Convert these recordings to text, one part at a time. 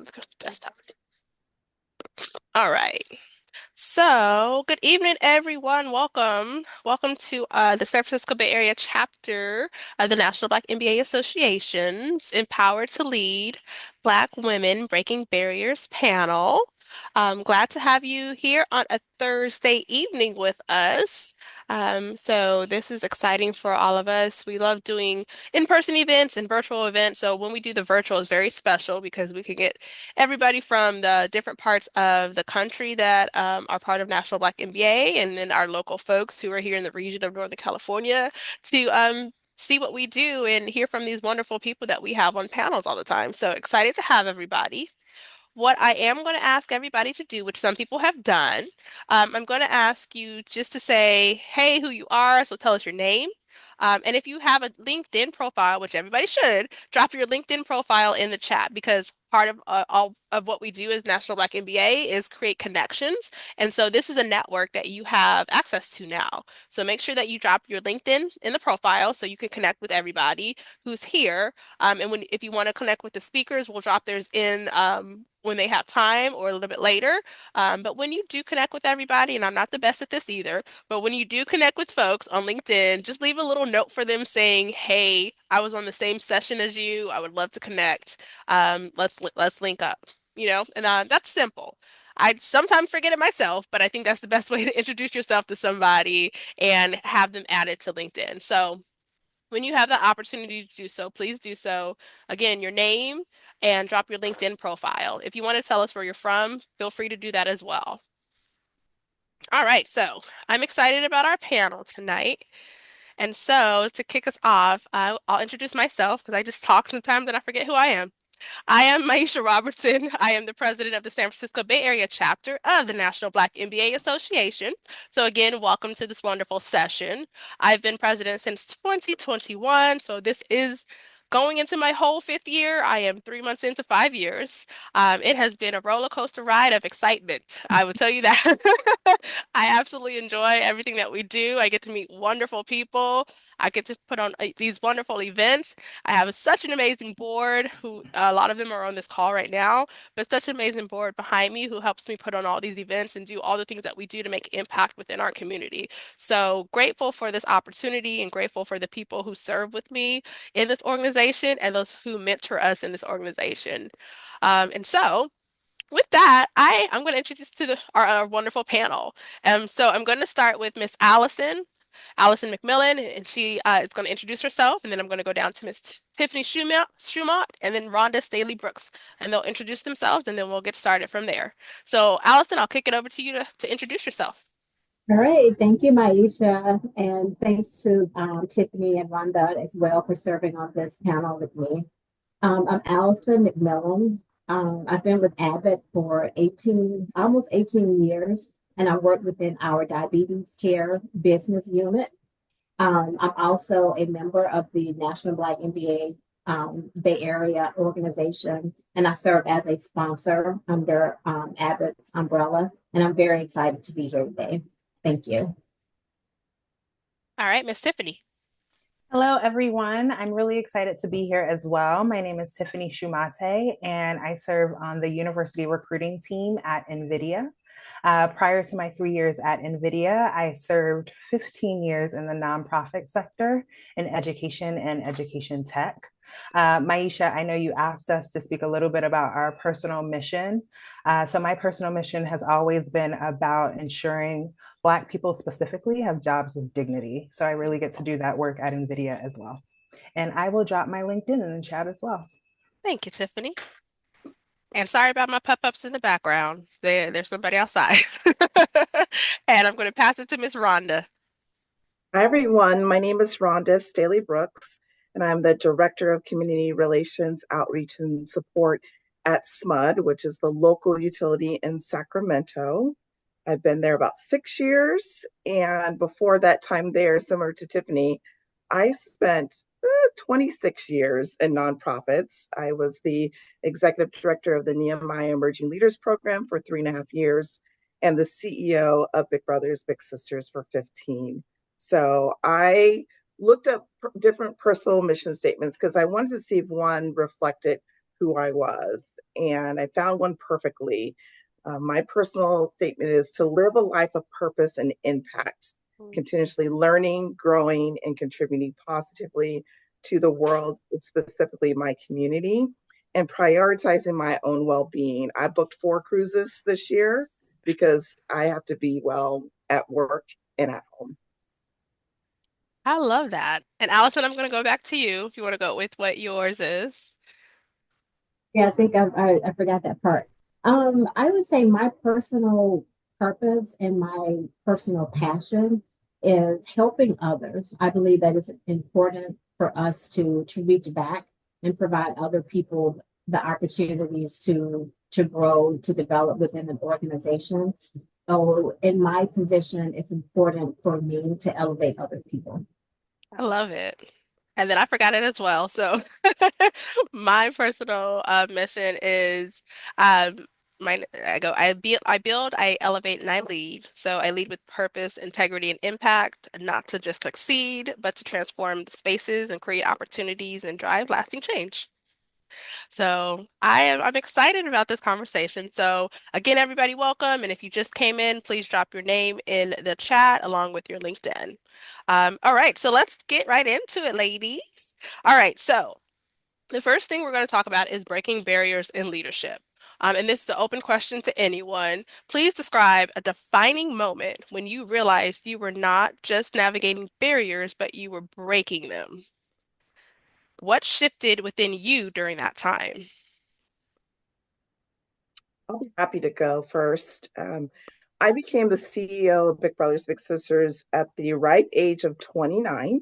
go to the desktop. All right. So, good evening, everyone. Welcome. Welcome to the San Francisco Bay Area chapter of the National Black MBA Association's Empowered to Lead Black Women Breaking Barriers panel. I'm glad to have you here on a Thursday evening with us. So this is exciting for all of us. We love doing in-person events and virtual events. So when we do the virtual, it's very special because we can get everybody from the different parts of the country that are part of National Black MBA, and then our local folks who are here in the region of Northern California to see what we do and hear from these wonderful people that we have on panels all the time. So excited to have everybody. What I am going to ask everybody to do, which some people have done, I'm going to ask you just to say, hey, who you are. So tell us your name. And if you have a LinkedIn profile, which everybody should, drop your LinkedIn profile in the chat because part of all of what we do as National Black MBA is create connections. And so this is a network that you have access to now. So make sure that you drop your LinkedIn in the profile so you can connect with everybody who's here. And if you want to connect with the speakers, we'll drop theirs in when they have time or a little bit later. But when you do connect with everybody, and I'm not the best at this either, but when you do connect with folks on LinkedIn, just leave a little note for them saying, "Hey, I was on the same session as you. I would love to connect. Let's link up." And that's simple. I sometimes forget it myself, but I think that's the best way to introduce yourself to somebody and have them added to LinkedIn. So when you have the opportunity to do so, please do so. Again, your name and drop your LinkedIn profile. If you want to tell us where you're from, feel free to do that as well. All right, so I'm excited about our panel tonight. And so to kick us off, I'll introduce myself because I just talk sometimes and I forget who I am. I am Maisha Robertson. I am the president of the San Francisco Bay Area chapter of the National Black MBA Association. So again, welcome to this wonderful session. I've been president since 2021, so this is going into my whole fifth year. I am 3 months into 5 years. It has been a roller coaster ride of excitement. I will tell you that. I absolutely enjoy everything that we do. I get to meet wonderful people. I get to put on these wonderful events. I have such an amazing board who a lot of them are on this call right now, but such an amazing board behind me who helps me put on all these events and do all the things that we do to make impact within our community. So grateful for this opportunity and grateful for the people who serve with me in this organization and those who mentor us in this organization. And so with that, I'm going to introduce to our wonderful panel. So I'm going to start with Miss Allison McMillan, and she is going to introduce herself, and then I'm going to go down to Miss Tiffany Schumate, and then Rhonda Staley Brooks, and they'll introduce themselves, and then we'll get started from there. So, Allison, I'll kick it over to you to introduce yourself. All right. Thank you, Maisha. And thanks to Tiffany and Rhonda as well for serving on this panel with me. I'm Allison McMillan. I've been with Abbott for almost 18 years, and I work within our diabetes care business unit. I'm also a member of the National Black MBA Bay Area organization, and I serve as a sponsor under Abbott's umbrella. And I'm very excited to be here today. Thank you. All right, Miss Tiffany. Hello, everyone. I'm really excited to be here as well. My name is Tiffany Schumate, and I serve on the university recruiting team at Nvidia. Prior to my 3 years at Nvidia, I served 15 years in the nonprofit sector in education and education tech. Maisha, I know you asked us to speak a little bit about our personal mission. So my personal mission has always been about ensuring Black people specifically have jobs of dignity. So I really get to do that work at NVIDIA as well. And I will drop my LinkedIn in the chat as well. Thank you, Tiffany. And sorry about my pop-ups in the background. There's somebody outside. And I'm going to pass it to Miss Rhonda. Hi, everyone. My name is Rhonda Staley Brooks, and I'm the Director of Community Relations, Outreach, and Support at SMUD, which is the local utility in Sacramento. I've been there about 6 years, and before that time there, similar to Tiffany, I spent 26 years in nonprofits. I was the Executive Director of the Nehemiah Emerging Leaders Program for 3.5 years, and the CEO of Big Brothers Big Sisters for 15. So I looked up different personal mission statements because I wanted to see if one reflected who I was. And I found one perfectly. My personal statement is to live a life of purpose and impact, continuously learning, growing, and contributing positively to the world, specifically my community, and prioritizing my own well being. I booked 4 cruises this year because I have to be well at work and at home. I love that. And Allison, I'm going to go back to you if you want to go with what yours is. Yeah, I think I forgot that part. I would say my personal purpose and my personal passion is helping others. I believe that it's important for us to reach back and provide other people the opportunities to grow, to develop within an organization. So in my position, it's important for me to elevate other people. I love it. And then I forgot it as well. So my personal mission is um I build, I elevate, and I lead. So I lead with purpose, integrity, and impact, not to just succeed, but to transform the spaces and create opportunities and drive lasting change. So I'm excited about this conversation. So again, everybody, welcome. And if you just came in, please drop your name in the chat along with your LinkedIn. All right, so let's get right into it, ladies. All right, so the first thing we're going to talk about is breaking barriers in leadership. And this is an open question to anyone. Please describe a defining moment when you realized you were not just navigating barriers, but you were breaking them. What shifted within you during that time? I'll be happy to go first. I became the CEO of Big Brothers Big Sisters at the ripe age of 29.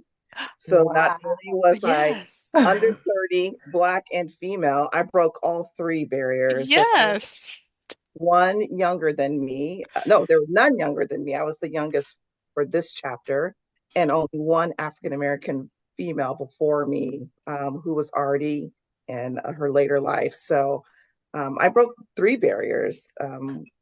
So not Wow. only was I Yes. under 30, Black and female, I broke all 3 barriers. There was only Yes. one younger than me. No, there were none younger than me. I was the youngest for this chapter, and only one African American female before me who was already in her later life. So I broke 3 barriers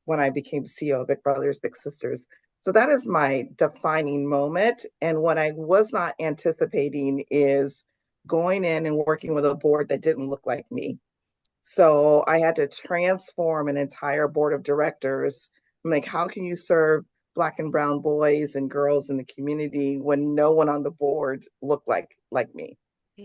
when I became CEO of Big Brothers Big Sisters. So that is my defining moment. And what I was not anticipating is going in and working with a board that didn't look like me. So I had to transform an entire board of directors. I'm like, how can you serve Black and brown boys and girls in the community when no one on the board looked like me?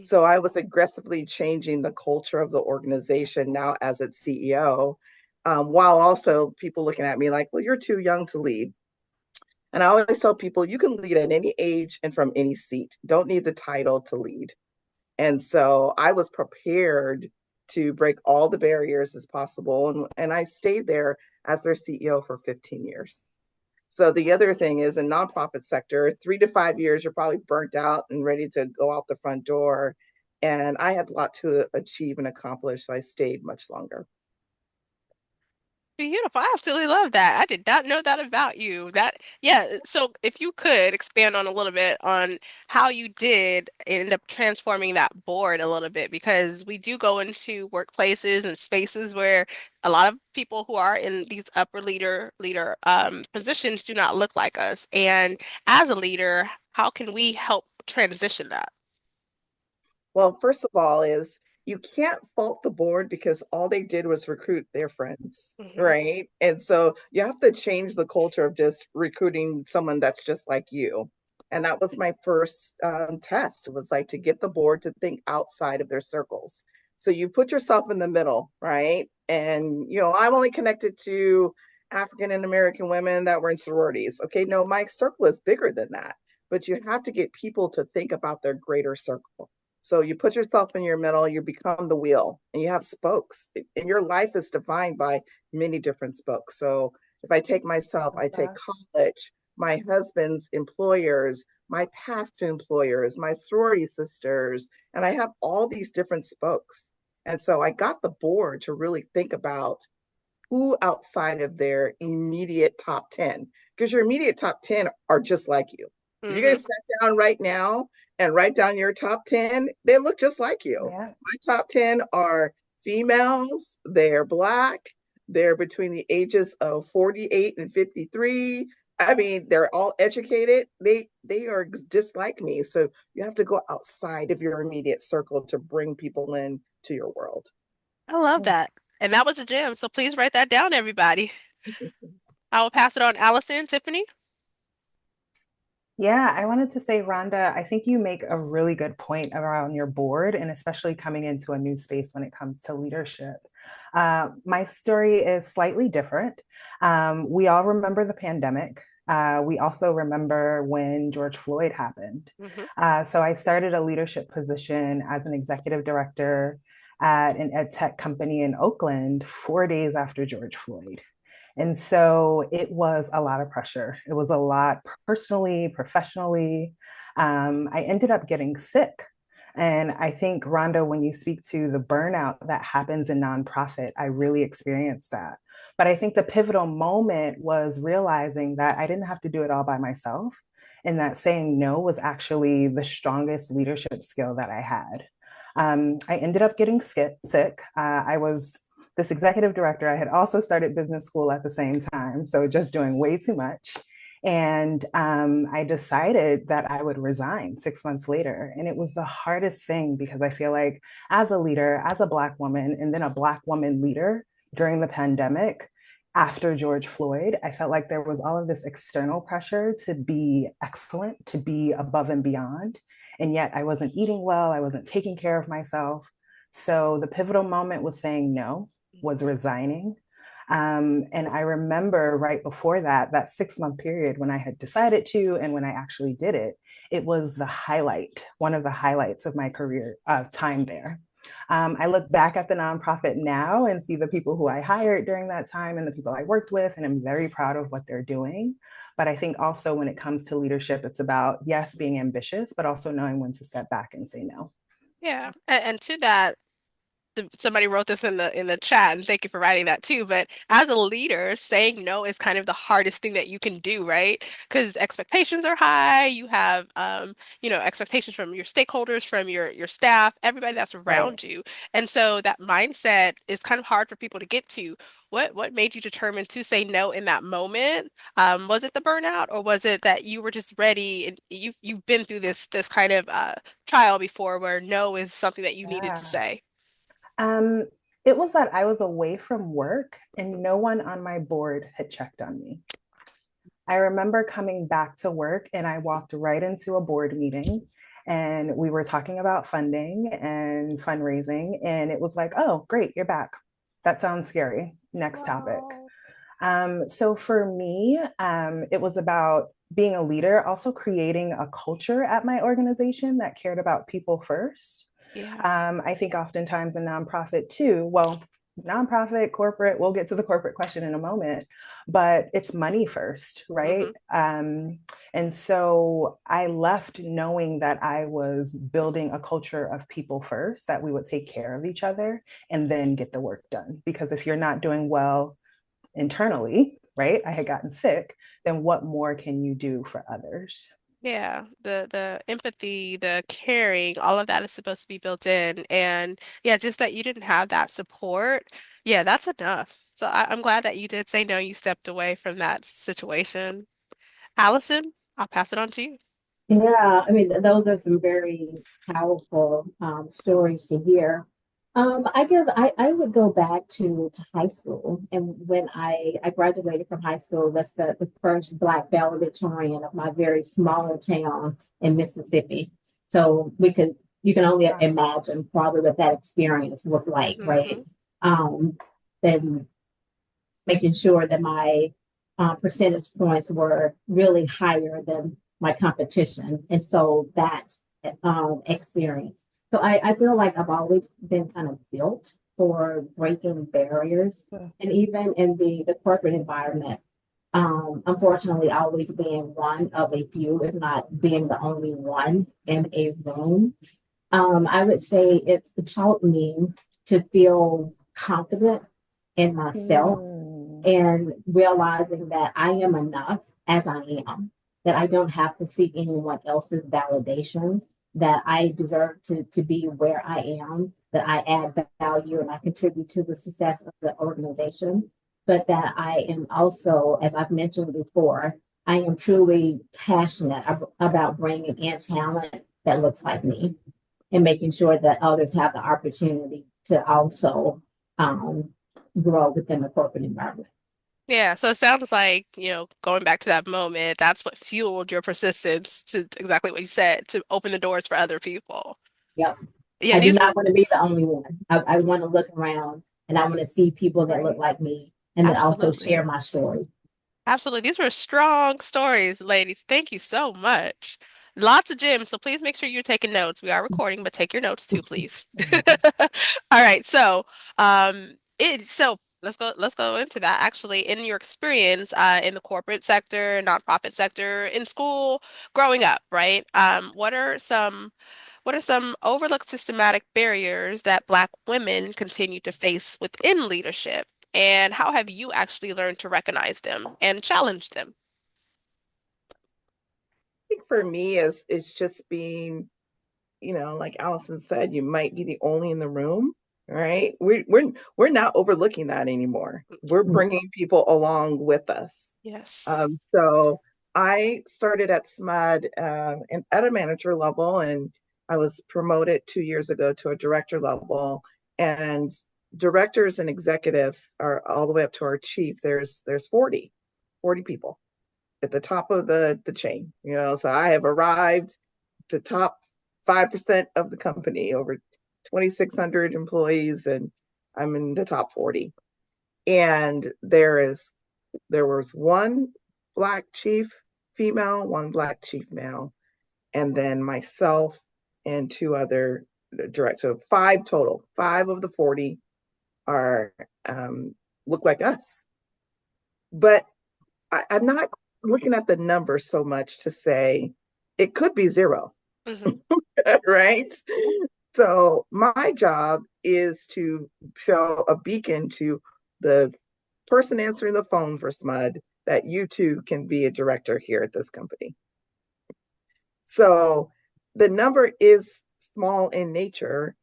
So I was aggressively changing the culture of the organization now as its CEO, while also people looking at me like, well, you're too young to lead. And I always tell people you can lead at any age and from any seat. Don't need the title to lead. And so I was prepared to break all the barriers as possible. And I stayed there as their CEO for 15 years. So the other thing is in nonprofit sector, 3 to 5 years, you're probably burnt out and ready to go out the front door. And I had a lot to achieve and accomplish, so I stayed much longer. Beautiful. I absolutely love that. I did not know that about you. Yeah. So if you could expand on a little bit on how you did end up transforming that board a little bit, because we do go into workplaces and spaces where a lot of people who are in these upper leader positions do not look like us. And as a leader, how can we help transition that? Well, first of all, is you can't fault the board because all they did was recruit their friends, Hmm. right? And so you have to change the culture of just recruiting someone that's just like you. And that was my first test. It was like to get the board to think outside of their circles. So you put yourself in the middle, right? And, I'm only connected to African and American women that were in sororities. Okay, no, my circle is bigger than that. But you have to get people to think about their greater circle. So you put yourself in your middle, you become the wheel, and you have spokes. And your life is defined by many different spokes. So if I take myself, I take college, my husband's employers, my past employers, my sorority sisters, and I have all these different spokes. And so I got the board to really think about who outside of their immediate top 10, because your immediate top 10 are just like you. If you Hmm. guys sat down right now and write down your top 10, they look just like you. Yeah. My top 10 are females, they're Black, they're between the ages of 48 and 53. I mean, they're all educated. They are just like me. So you have to go outside of your immediate circle to bring people in to your world. I love that. And that was a gem. So please write that down, everybody. I will pass it on. Allison, Tiffany. Yeah, I wanted to say, Rhonda, I think you make a really good point around your board and especially coming into a new space when it comes to leadership. My story is slightly different. We all remember the pandemic. We also remember when George Floyd happened. Hmm. So I started a leadership position as an executive director at an ed tech company in Oakland 4 days after George Floyd. And so it was a lot of pressure. It was a lot personally, professionally. I ended up getting sick. And I think, Rhonda, when you speak to the burnout that happens in nonprofit, I really experienced that. But I think the pivotal moment was realizing that I didn't have to do it all by myself, and that saying no was actually the strongest leadership skill that I had. I ended up getting sick. I was this executive director. I had also started business school at the same time, so just doing way too much. And I decided that I would resign 6 months later. And it was the hardest thing because I feel like, as a leader, as a Black woman, and then a Black woman leader during the pandemic, after George Floyd, I felt like there was all of this external pressure to be excellent, to be above and beyond. And yet I wasn't eating well, I wasn't taking care of myself. So the pivotal moment was saying no, was resigning. And I remember right before that, that 6 month period when I had decided to, and when I actually did it, it was the highlight, one of the highlights of my career time there. I look back at the nonprofit now and see the people who I hired during that time and the people I worked with, and I'm very proud of what they're doing. But I think also when it comes to leadership, it's about, yes, being ambitious, but also knowing when to step back and say no. Yeah. And to that, somebody wrote this in the chat, and thank you for writing that too. But as a leader, saying no is kind of the hardest thing that you can do, right? Because expectations are high. You have expectations from your stakeholders, from your staff, everybody that's Right. around you. And so that mindset is kind of hard for people to get to. What made you determined to say no in that moment? Was it the burnout, or was it that you were just ready and you've been through this kind of trial before where no is something that you needed to Yeah. say? Um, it was that I was away from work and no one on my board had checked on me. I remember coming back to work and I walked right into a board meeting and we were talking about funding and fundraising. And it was like, oh, great, you're back. That sounds scary. Next topic. Wow. So for me, it was about being a leader, also creating a culture at my organization that cared about people first. Yeah. I think oftentimes in nonprofit too, well, nonprofit, corporate, we'll get to the corporate question in a moment, but it's money first, Hmm. right? And so I left knowing that I was building a culture of people first, that we would take care of each other and then get the work done. Because if you're not doing well internally, right? I had gotten sick, then what more can you do for others? Yeah. The empathy, the caring, all of that is supposed to be built in. And yeah, just that you didn't have that support. Yeah, that's enough. So I'm glad that you did say no, you stepped away from that situation. Allison, I'll pass it on to you. Yeah, I mean, those are some very powerful stories to hear. I guess I would go back to high school. And when I graduated from high school, that's the first Black valedictorian of my very small town in Mississippi. So you can only imagine probably what that experience was like, Hmm. right? Um, and making sure that my percentage points were really higher than my competition. And so that experience. So I feel like I've always been kind of built for breaking barriers. And even in the corporate environment, unfortunately, always being one of a few, if not being the only one in a room, I would say it's taught me to feel confident in myself Mm, and realizing that I am enough as I am, that I don't have to seek anyone else's validation, that I deserve to be where I am, that I add value and I contribute to the success of the organization, but that I am also, as I've mentioned before, I am truly passionate about bringing in talent that looks like me and making sure that others have the opportunity to also um, grow within the corporate environment. Yeah, so it sounds like, going back to that moment, that's what fueled your persistence to exactly what you said, to open the doors for other people. Yep. Yeah, I do these not are want to be the only one. I want to look around and I want to see people that look Right. like me and then also absolutely. share my story. Absolutely. These were strong stories, ladies. Thank you so much. Lots of gems, so please make sure you're taking notes. We are recording, but take your notes too, please. All right, so let's go into that. Actually, in your experience in the corporate sector, nonprofit sector, in school, growing up, right? What are some overlooked systematic barriers that Black women continue to face within leadership? And how have you actually learned to recognize them and challenge them? think for me is just being, like Allison said, you might be the only in the room, right? We're not overlooking that anymore. We're bringing people along with us. Yes. So I started at SMUD and at a manager level, and I was promoted 2 years ago to a director level. And directors and executives are all the way up to our chief. There's 40 people at the top of the chain. So I have arrived at the top 5% of the company, over 2,600 employees, and I'm in the top 40. And there was one Black chief female, one Black chief male, and then myself and two other directors. So five total. Five of the 40 are look like us. But I'm not looking at the number so much to say it could be zero, Hmm. right? So my job is to show a beacon to the person answering the phone for SMUD that you too can be a director here at this company. So the number is small in nature,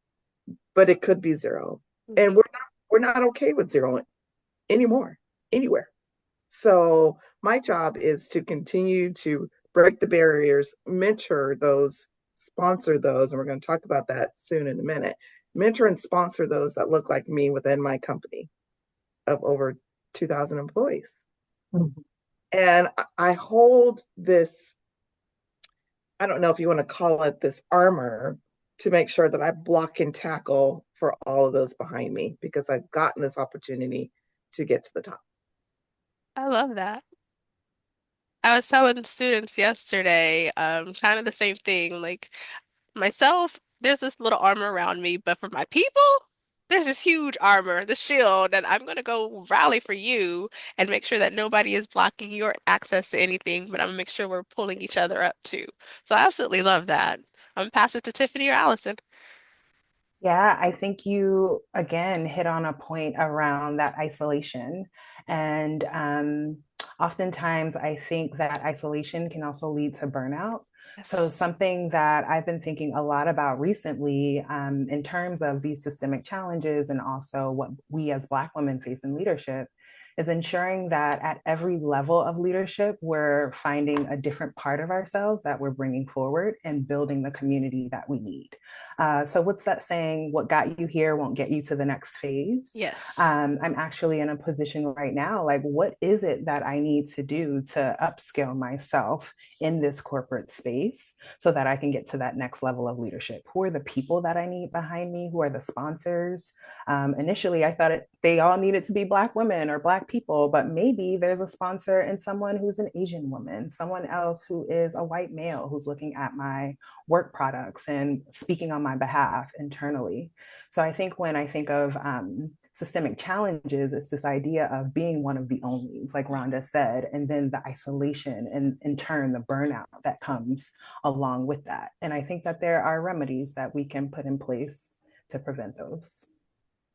but it could be zero. And Hmm. we're not okay with zero anymore, anywhere. So my job is to continue to break the barriers, mentor those, sponsor those, and we're going to talk about that soon in a minute. Mentor and sponsor those that look like me within my company of over 2,000 employees. Mhm. And I hold this, I don't know if you want to call it this armor, to make sure that I block and tackle for all of those behind me because I've gotten this opportunity to get to the top. I love that. I was telling students yesterday, kind of the same thing. Like myself, there's this little armor around me, but for my people, there's this huge armor, the shield, and I'm gonna go rally for you and make sure that nobody is blocking your access to anything, but I'm gonna make sure we're pulling each other up too. So I absolutely love that. I'm gonna pass it to Tiffany or Allison. Yeah, I think you again hit on a point around that isolation. And oftentimes, I think that isolation can also lead to burnout. So, Yes. something that I've been thinking a lot about recently in terms of these systemic challenges and also what we as Black women face in leadership is ensuring that at every level of leadership, we're finding a different part of ourselves that we're bringing forward and building the community that we need. So, what's that saying? What got you here won't get you to the next phase. Yes. I'm actually in a position right now, like, what is it that I need to do to upskill myself in this corporate space so that I can get to that next level of leadership? Who are the people that I need behind me? Who are the sponsors? Initially, I thought they all needed to be Black women or Black people, but maybe there's a sponsor in someone who's an Asian woman, someone else who is a white male who's looking at my work products and speaking on my behalf internally. So I think when I think of systemic challenges, it's this idea of being one of the onlys, like Rhonda said, and then the isolation and in turn the burnout that comes along with that. And I think that there are remedies that we can put in place to prevent those.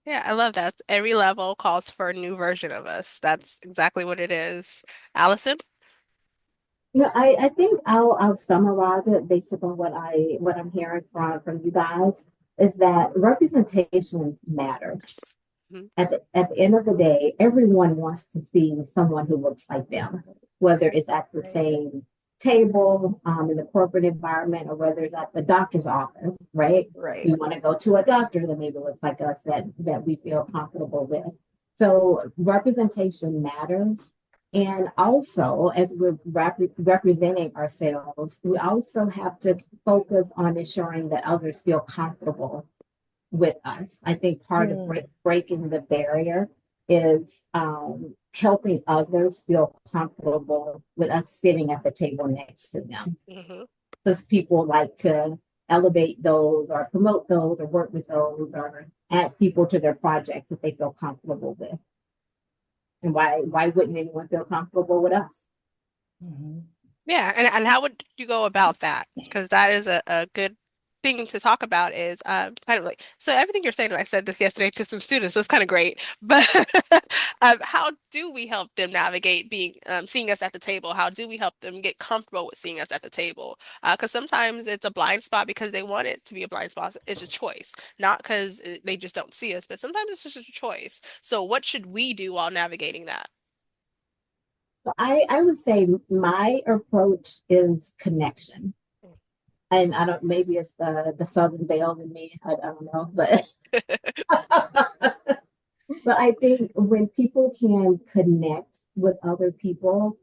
Yeah, I love that. Every level calls for a new version of us. That's exactly what it is. Allison? I think I'll summarize it based upon what I'm hearing from you guys is that representation matters. Mhm. At the end of the day, everyone wants to see someone who looks like them, whether it's at the same table in the corporate environment, or whether it's at the doctor's office, right? Right. We want to go to a doctor that maybe looks like us, that we feel comfortable with. So representation matters. And also, as we're representing ourselves, we also have to focus on ensuring that others feel comfortable with us. I think part of Hmm. breaking the barrier is helping others feel comfortable with us sitting at the table next to them. Hmm. Because people like to elevate those or promote those or work with those or add people to their projects that they feel comfortable with. And why wouldn't anyone feel comfortable with us? Mhm. Yeah, and how would you go about that? Because that is a good thing to talk about is kind of like so everything you're saying, and I said this yesterday to some students, so it's kind of great. But how do we help them navigate being seeing us at the table? How do we help them get comfortable with seeing us at the table? Because sometimes it's a blind spot because they want it to be a blind spot. It's a choice, not because they just don't see us, but sometimes it's just a choice. So what should we do while navigating that? So I would say my approach is connection. And I don't, maybe it's the Southern Belle in me. I don't know, but but I think when people can connect with other people,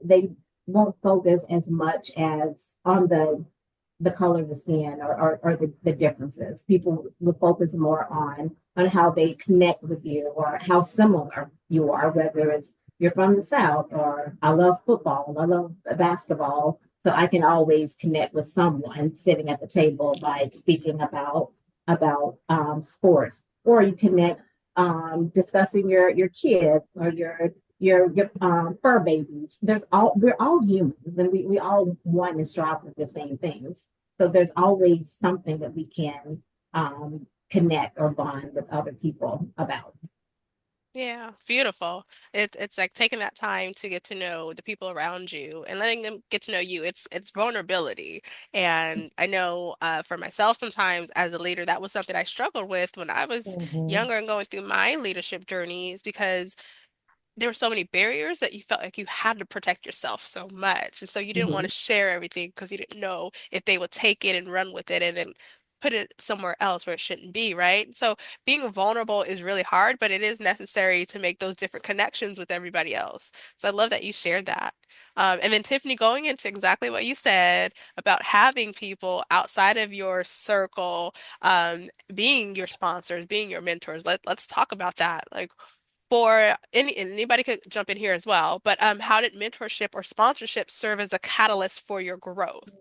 they won't focus as much as on the color of the skin or the differences. People will focus more on how they connect with you or how similar you are, whether it's you're from the South or I love football, I love basketball. So I can always connect with someone sitting at the table by speaking about sports, or you connect discussing your kids or your fur babies. We're all humans and we all want and strive for the same things. So there's always something that we can connect or bond with other people about. Yeah, beautiful. It's like taking that time to get to know the people around you and letting them get to know you. It's vulnerability. And I know for myself sometimes as a leader, that was something I struggled with when I was Mhm. younger and going through my leadership journeys because there were so many barriers that you felt like you had to protect yourself so much. And so you didn't want Mm-hmm. to share everything because you didn't know if they would take it and run with it and then put it somewhere else where it shouldn't be, right? So being vulnerable is really hard, but it is necessary to make those different connections with everybody else. So I love that you shared that. And then Tiffany, going into exactly what you said about having people outside of your circle, being your sponsors, being your mentors. Let's talk about that. Like for anybody could jump in here as well, but how did mentorship or sponsorship serve as a catalyst for your growth?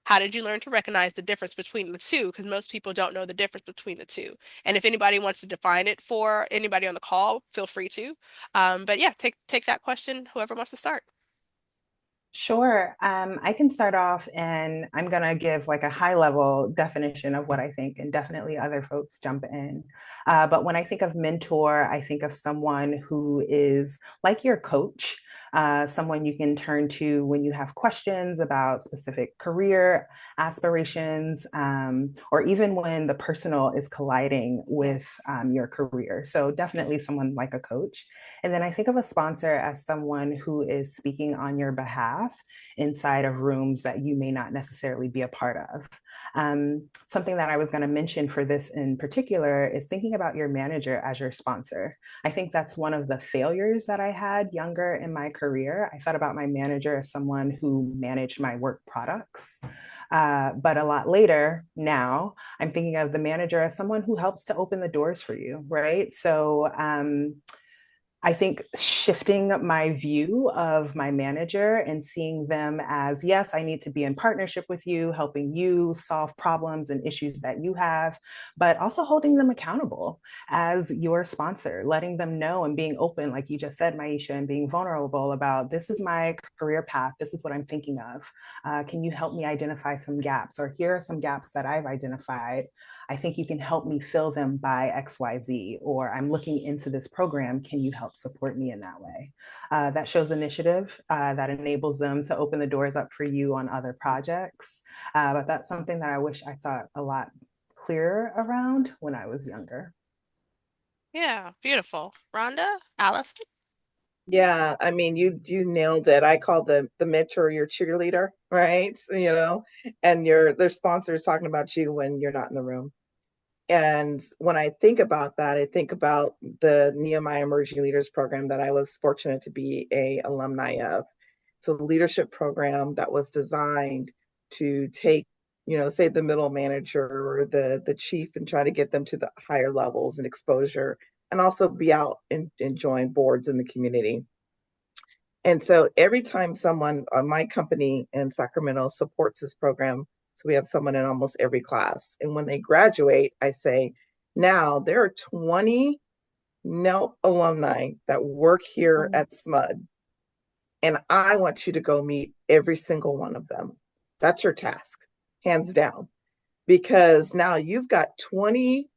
How did you learn to recognize the difference between the two? Because most people don't know the difference between the two. And if anybody wants to define it for anybody on the call, feel free to. But yeah, take that question, whoever wants to start. Sure. I can start off and I'm going to give like a high level definition of what I think, and definitely other folks jump in. But when I think of mentor, I think of someone who is like your coach, someone you can turn to when you have questions about specific career aspirations, or even when the personal is colliding with Yes. your career. So, definitely someone like a coach. And then I think of a sponsor as someone who is speaking on your behalf inside of rooms that you may not necessarily be a part of. Something that I was going to mention for this in particular is thinking about your manager as your sponsor. I think that's one of the failures that I had younger in my career. I thought about my manager as someone who managed my work products. But a lot later now, I'm thinking of the manager as someone who helps to open the doors for you, right? So, I think shifting my view of my manager and seeing them as, yes, I need to be in partnership with you, helping you solve problems and issues that you have, but also holding them accountable as your sponsor, letting them know and being open, like you just said, Maisha, and being vulnerable about this is my career path, this is what I'm thinking of. Can you help me identify some gaps? Or here are some gaps that I've identified. I think you can help me fill them by XYZ, or I'm looking into this program. Can you help support me in that way? That shows initiative, that enables them to open the doors up for you on other projects. But that's something that I wish I thought a lot clearer around when I was younger. Yeah, beautiful. Rhonda, Allison? Yeah, I mean, you nailed it. I call the mentor your cheerleader, right? So, and your their sponsor is talking about you when you're not in the room. And when I think about that, I think about the Nehemiah Emerging Leaders program that I was fortunate to be a alumni of. It's a leadership program that was designed to take, say the middle manager or the chief and try to get them to the higher levels and exposure, and also be out and join boards in the community. And so every time someone on my company in Sacramento supports this program, so we have someone in almost every class. And when they graduate, I say, now there are 20 NELP alumni that work here Mhm. at SMUD, and I want you to go meet every single one of them. That's your task, hands down, because now you've got 20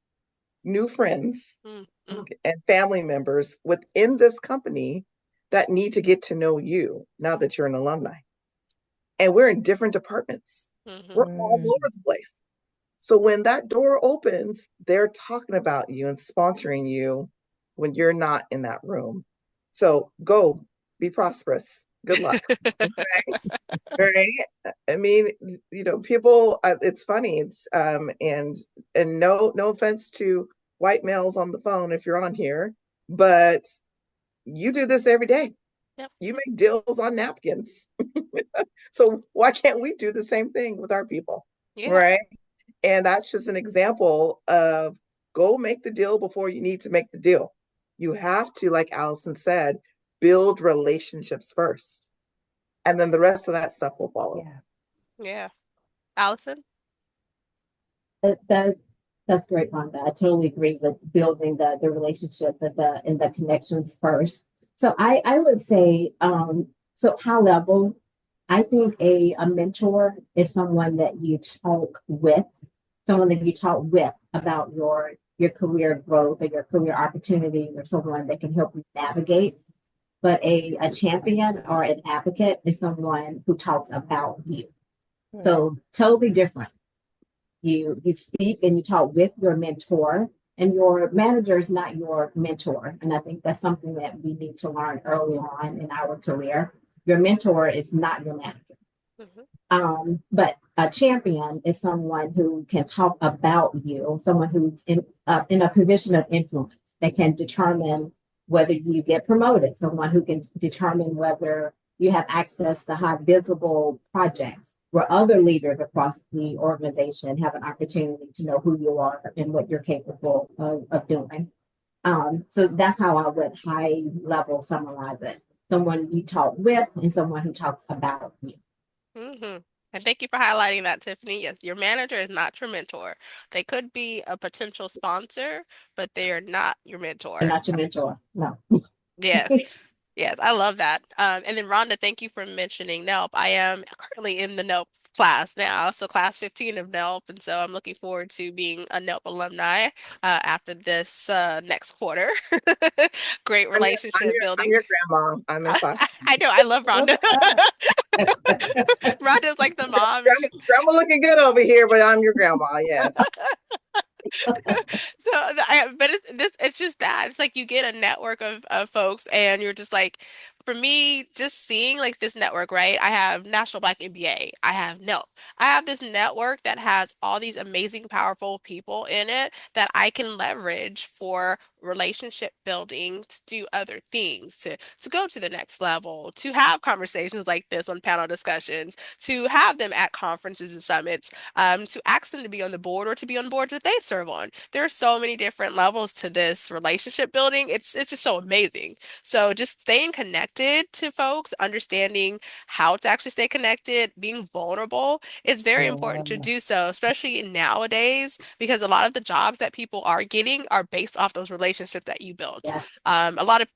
new friends Mm-hmm. and family members within this company that need to get to know you now that you're an alumni. And we're in different departments. Mm-hmm. We're all Mm, over the place. So when that door opens, they're talking about you and sponsoring you when you're not in that room. So go, be prosperous. Good luck. Right? I mean, people. It's funny. And no offense to white males on the phone if you're on here, but you do this every day. Yep. You make deals on napkins. So why can't we do the same thing with our people? Yeah. Right. And that's just an example of go make the deal before you need to make the deal. You have to, like Allison said, build relationships first. And then the rest of that stuff will follow. yeah. Yeah. Allison? That that's great, Rhonda. I totally agree with building the relationships and the connections first. So I would say so high level, I think a mentor is someone that you talk with about your career growth or your career opportunities or someone that can help you navigate. But a champion or an advocate is someone who talks about you. Mm, So totally different. You speak and you talk with your mentor, and your manager is not your mentor. And I think that's something that we need to learn early on in our career. Your mentor is not your manager. Mm-hmm. But a champion is someone who can talk about you, someone who's in a position of influence that can determine whether you get promoted, someone who can determine whether you have access to high visible projects where other leaders across the organization have an opportunity to know who you are and what you're capable of doing. So that's how I would high level summarize it. Someone you talk with and someone who talks about you. Mm-hmm. And thank you for highlighting that, Tiffany. Yes, your manager is not your mentor. They could be a potential sponsor, but they are not your They're mentor. not your mentor. No. Yes. Yes, I love that. And then Rhonda, thank you for mentioning NELP. I am currently in the NELP class now, so class 15 of NELP, and so I'm looking forward to being a NELP alumni after this next quarter. Great I'm your I'm relationship your I'm building. your grandma. I'm in class. I know, I love Rhonda. Rhonda's like the mom, and Grandma, grandma looking good over here, but I'm your grandma. Yes. so, but it's just that. It's like you get a network of folks, and you're just like, for me, just seeing like this network, right? I have National Black MBA. I have NELP. I have this network that has all these amazing, powerful people in it that I can leverage for relationship building, to do other things, to go to the next level, to have conversations like this on panel discussions, to have them at conferences and summits, to ask them to be on the board or to be on boards that they serve on. There are so many different levels to this relationship building. It's just so amazing. So just staying connected to folks, understanding how to actually stay connected, being vulnerable is very important to Yeah. do so, especially nowadays, because a lot of the jobs that people are getting are based off those relationships that you built. Yes. A lot of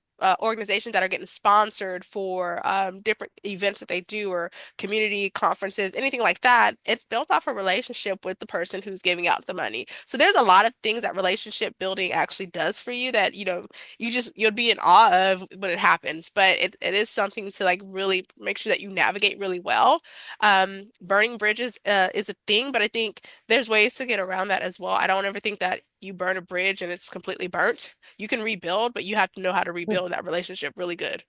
organizations that are getting sponsored for different events that they do or community conferences, anything like that, it's built off a relationship with the person who's giving out the money. So there's a lot of things that relationship building actually does for you that, you'll be in awe of when it happens. But it is something to like really make sure that you navigate really well. Burning bridges is a thing, but I think there's ways to get around that as well. I don't ever think that you burn a bridge and it's completely burnt. You can rebuild, but you have to know how to rebuild that relationship really good.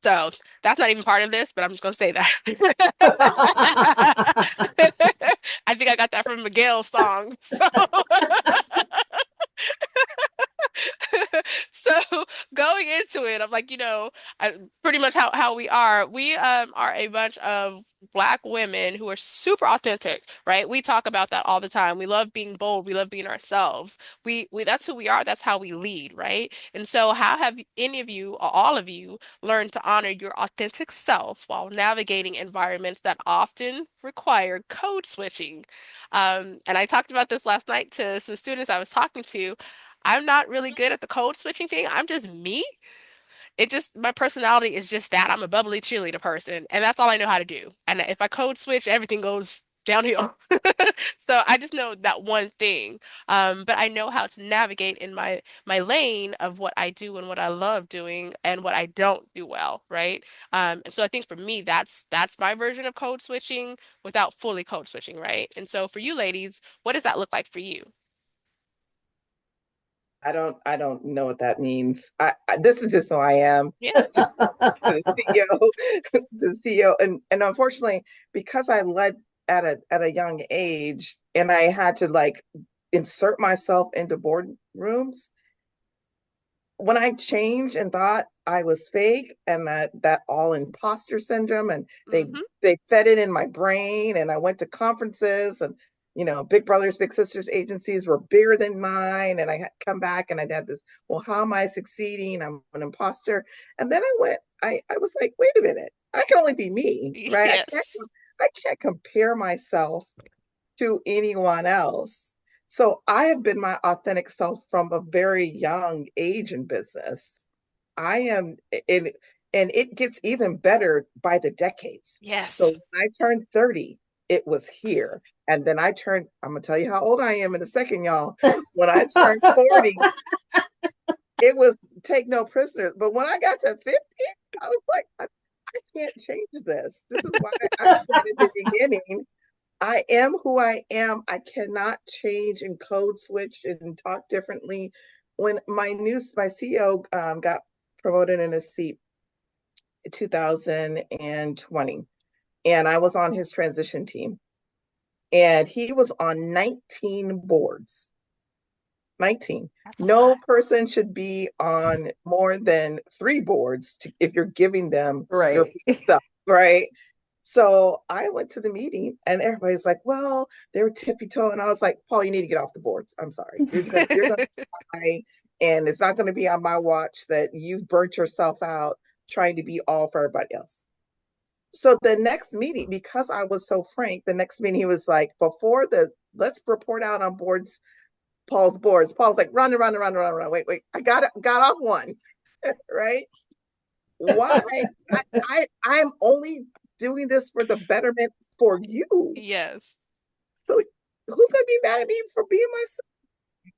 So that's not even part of this, but I'm just gonna say that. I think I got that from Miguel's song. So so going into it, I'm like, pretty much how we are. We are a bunch of Black women who are super authentic, right? We talk about that all the time. We love being bold. We love being ourselves. We that's who we are. That's how we lead, right? And so how have any of you or all of you learned to honor your authentic self while navigating environments that often require code switching? And I talked about this last night to some students I was talking to. I'm not really good at the code switching thing. I'm just me. It just, my personality is just that. I'm a bubbly cheerleader person, and that's all I know how to do. And if I code switch, everything goes downhill. So I just know that one thing. But I know how to navigate in my lane of what I do and what I love doing and what I don't do well, right? And so I think for me, that's my version of code switching without fully code switching, right? And so for you ladies, what does that look like for you? I don't know what that means. This is just who I am. Yeah. To the CEO, the CEO, and unfortunately, because I led at a young age, and I had to like insert myself into boardrooms, when I changed and thought I was fake and that all imposter syndrome, and they Hmm. they fed it in my brain, and I went to conferences, and big brothers big sisters agencies were bigger than mine, and I had come back and I had this, well, how am I succeeding? I'm an imposter. And then I was like, wait a minute, I can only be me, right? Yes. I can't compare myself to anyone else. So I have been my authentic self from a very young age in business. I am in, and it gets even better by the decades. So Yes. when I turned 30, it was here. And then I'm gonna tell you how old I am in a second, y'all. When I turned 40, it was take no prisoners. But when I got to 50, I was like, I can't change this. This is why I said at the beginning, I am who I am. I cannot change and code switch and talk differently. When my CEO got promoted in his seat in 2020, and I was on his transition team, and he was on 19 boards. 19. That's a No lot. person should be on more than 3 boards if you're giving them your Right. stuff, right? So I went to the meeting and everybody's like, well, they were tippy toe. And I was like, Paul, you need to get off the boards. I'm sorry. You're gonna die, and it's not gonna be on my watch that you've burnt yourself out trying to be all for everybody else. So the next meeting, because I was so frank, the next meeting he was like, before the let's report out on boards, Paul's boards. Paul's like, run, run, run, run, run. Wait, wait. I got off one, right? Why? I'm only doing this for the betterment for you. Yes. So who's gonna be mad at me for being myself?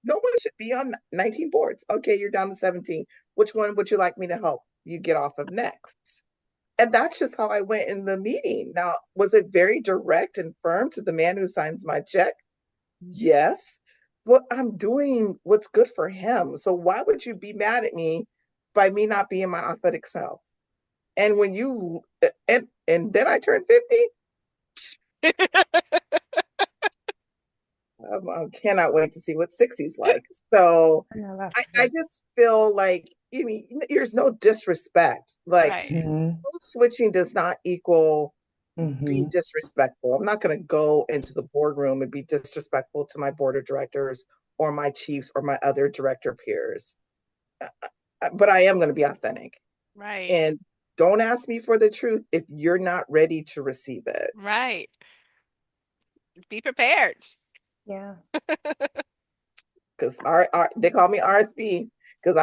No one should be on 19 boards. Okay, you're down to 17. Which one would you like me to help you get off of next? And that's just how I went in the meeting. Now, was it very direct and firm to the man who signs my check? Yes. But I'm doing what's good for him. So why would you be mad at me by me not being my authentic self? And when you and then I turned 50, I cannot wait to see what 60's like. So I know that's I good. just feel like, there's no disrespect. Like, Right. Mm-hmm. code switching does not equal be Mm-hmm. disrespectful. I'm not going to go into the boardroom and be disrespectful to my board of directors or my chiefs or my other director peers. But I am going to be authentic. Right. And don't ask me for the truth if you're not ready to receive it. Right. Be prepared. Yeah. Because they call me RSB because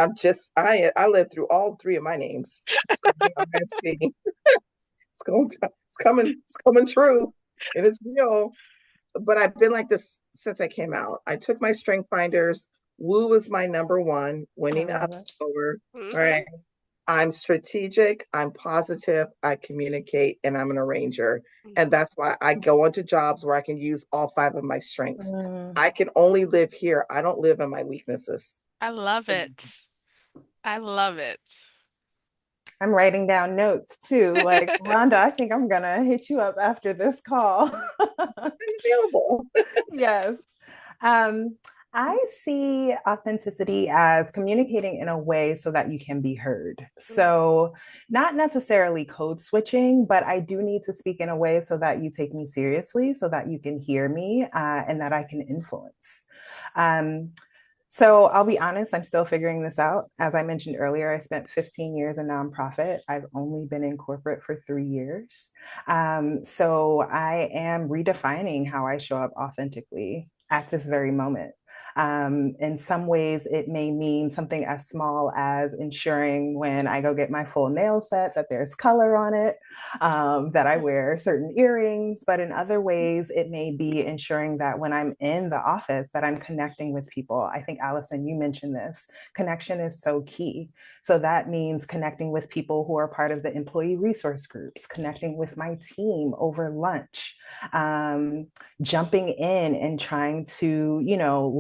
I lived through all 3 of my names. It's going to be RSB. It's coming true, and it's real. But I've been like this since I came out. I took my strength finders. Woo was my number one, I winning love up it. over. All Hmm. right. I'm strategic, I'm positive, I communicate, and I'm an arranger. And that's why I go into jobs where I can use all 5 of my strengths. Mm. I can only live here. I don't live in my weaknesses. I love So it. I love it. I'm writing down notes too. Like, Rhonda, I think I'm gonna hit you up after this call. Available. Yes. Um, I see authenticity as communicating in a way so that you can be heard. So, not necessarily code switching, but I do need to speak in a way so that you take me seriously, so that you can hear me and that I can influence. Um, so I'll be honest, I'm still figuring this out. As I mentioned earlier, I spent 15 years in nonprofit. I've only been in corporate for 3 years. So I am redefining how I show up authentically at this very moment. In some ways, it may mean something as small as ensuring when I go get my full nail set that there's color on it, that I wear certain earrings. But in other ways, it may be ensuring that when I'm in the office, that I'm connecting with people. I think, Allison, you mentioned this. Connection is so key. So that means connecting with people who are part of the employee resource groups, connecting with my team over lunch, um, jumping in and trying to,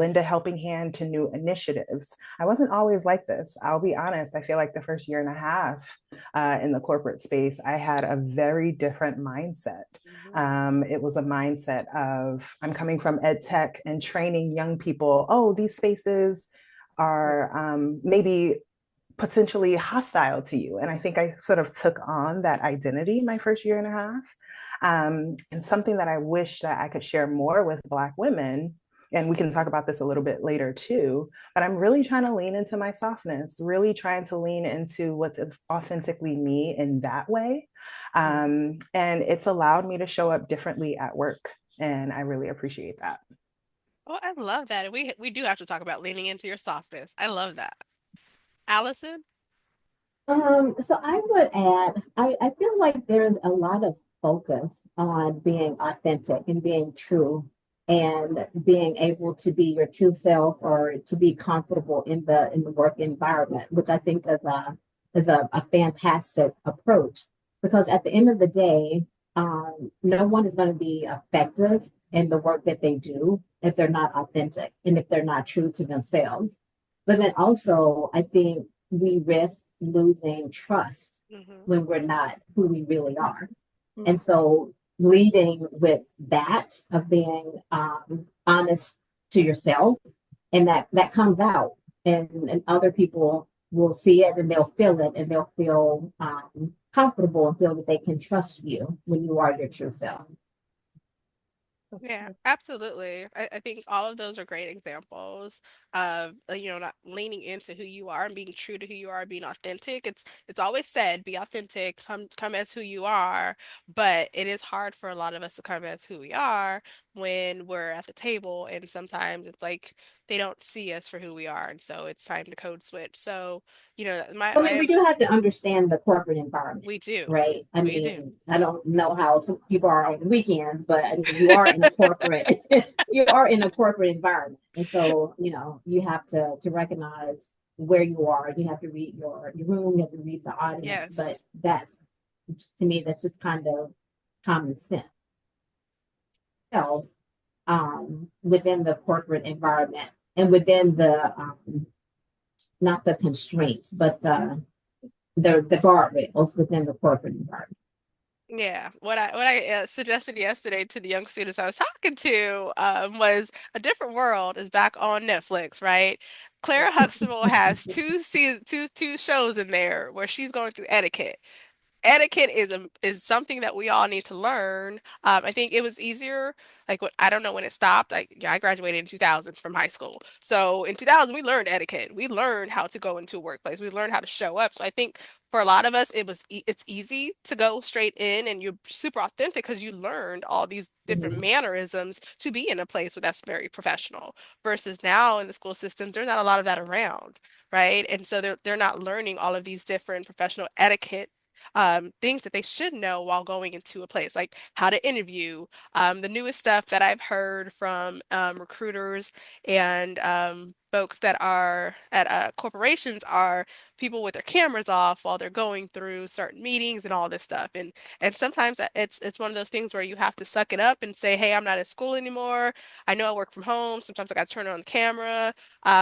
lend a helping hand to new initiatives. I wasn't always like this. I'll be honest. I feel like the first year and a half in the corporate space, I had a very different mindset. It was a mindset of I'm coming from ed tech and training young people. Oh, these spaces are maybe potentially hostile to you. And I think I sort of took on that identity my first year and a half. And something that I wish that I could share more with Black women, and we can talk about this a little bit later too, but I'm really trying to lean into my softness, really trying to lean into what's authentically me in that way. And it's allowed me to show up differently at work. And I really appreciate that. Oh, I love that. We do have to talk about leaning into your softness. I love that. Allison? So I would add, I feel like there's a lot of focus on being authentic and being true and being able to be your true self or to be comfortable in the work environment, which I think is a fantastic approach because at the end of the day, no one is going to be effective in the work that they do if they're not authentic and if they're not true to themselves. But then also, I think we risk losing trust Hmm. when we're not who we really are. And so, leading with that of being honest to yourself, and that comes out, and other people will see it and they'll feel it and they'll feel comfortable and feel that they can trust you when you are your true self. Yeah, absolutely. I think all of those are great examples of not leaning into who you are and being true to who you are, being authentic. It's always said, be authentic, come as who you are, but it is hard for a lot of us to come as who we are when we're at the table, and sometimes it's like they don't see us for who we are, and so it's time to code switch. So, my I mean, my we do have to understand the corporate environment, we do. right? I We do. mean, I don't know how some people are on the weekends, but I mean, you are in a corporate, you are in a corporate environment, and so you have to recognize where you are. You have to read your room. You have to read the audience. But Yes. that's to me, that's just kind of common sense. So, within the corporate environment and within the not the constraints, but the guardrails within the corporate environment. Yeah, what I suggested yesterday to the young students I was talking to was A Different World is back on Netflix, right? Clara Huxtable has two shows in there where she's going through etiquette. Etiquette is something that we all need to learn. I think it was easier. Like I don't know when it stopped. Like yeah, I graduated in 2000 from high school. So in 2000 we learned etiquette. We learned how to go into a workplace. We learned how to show up. So I think for a lot of us it's easy to go straight in and you're super authentic because you learned all these different Mhm. mannerisms to be in a place where that's very professional. Versus now in the school systems, there's not a lot of that around, right? And so they're not learning all of these different professional etiquette things that they should know while going into a place, like how to interview. The newest stuff that I've heard from recruiters and folks that are at corporations are people with their cameras off while they're going through certain meetings and all this stuff. And sometimes it's one of those things where you have to suck it up and say, hey, I'm not in school anymore. I know I work from home. Sometimes I got to turn on the camera,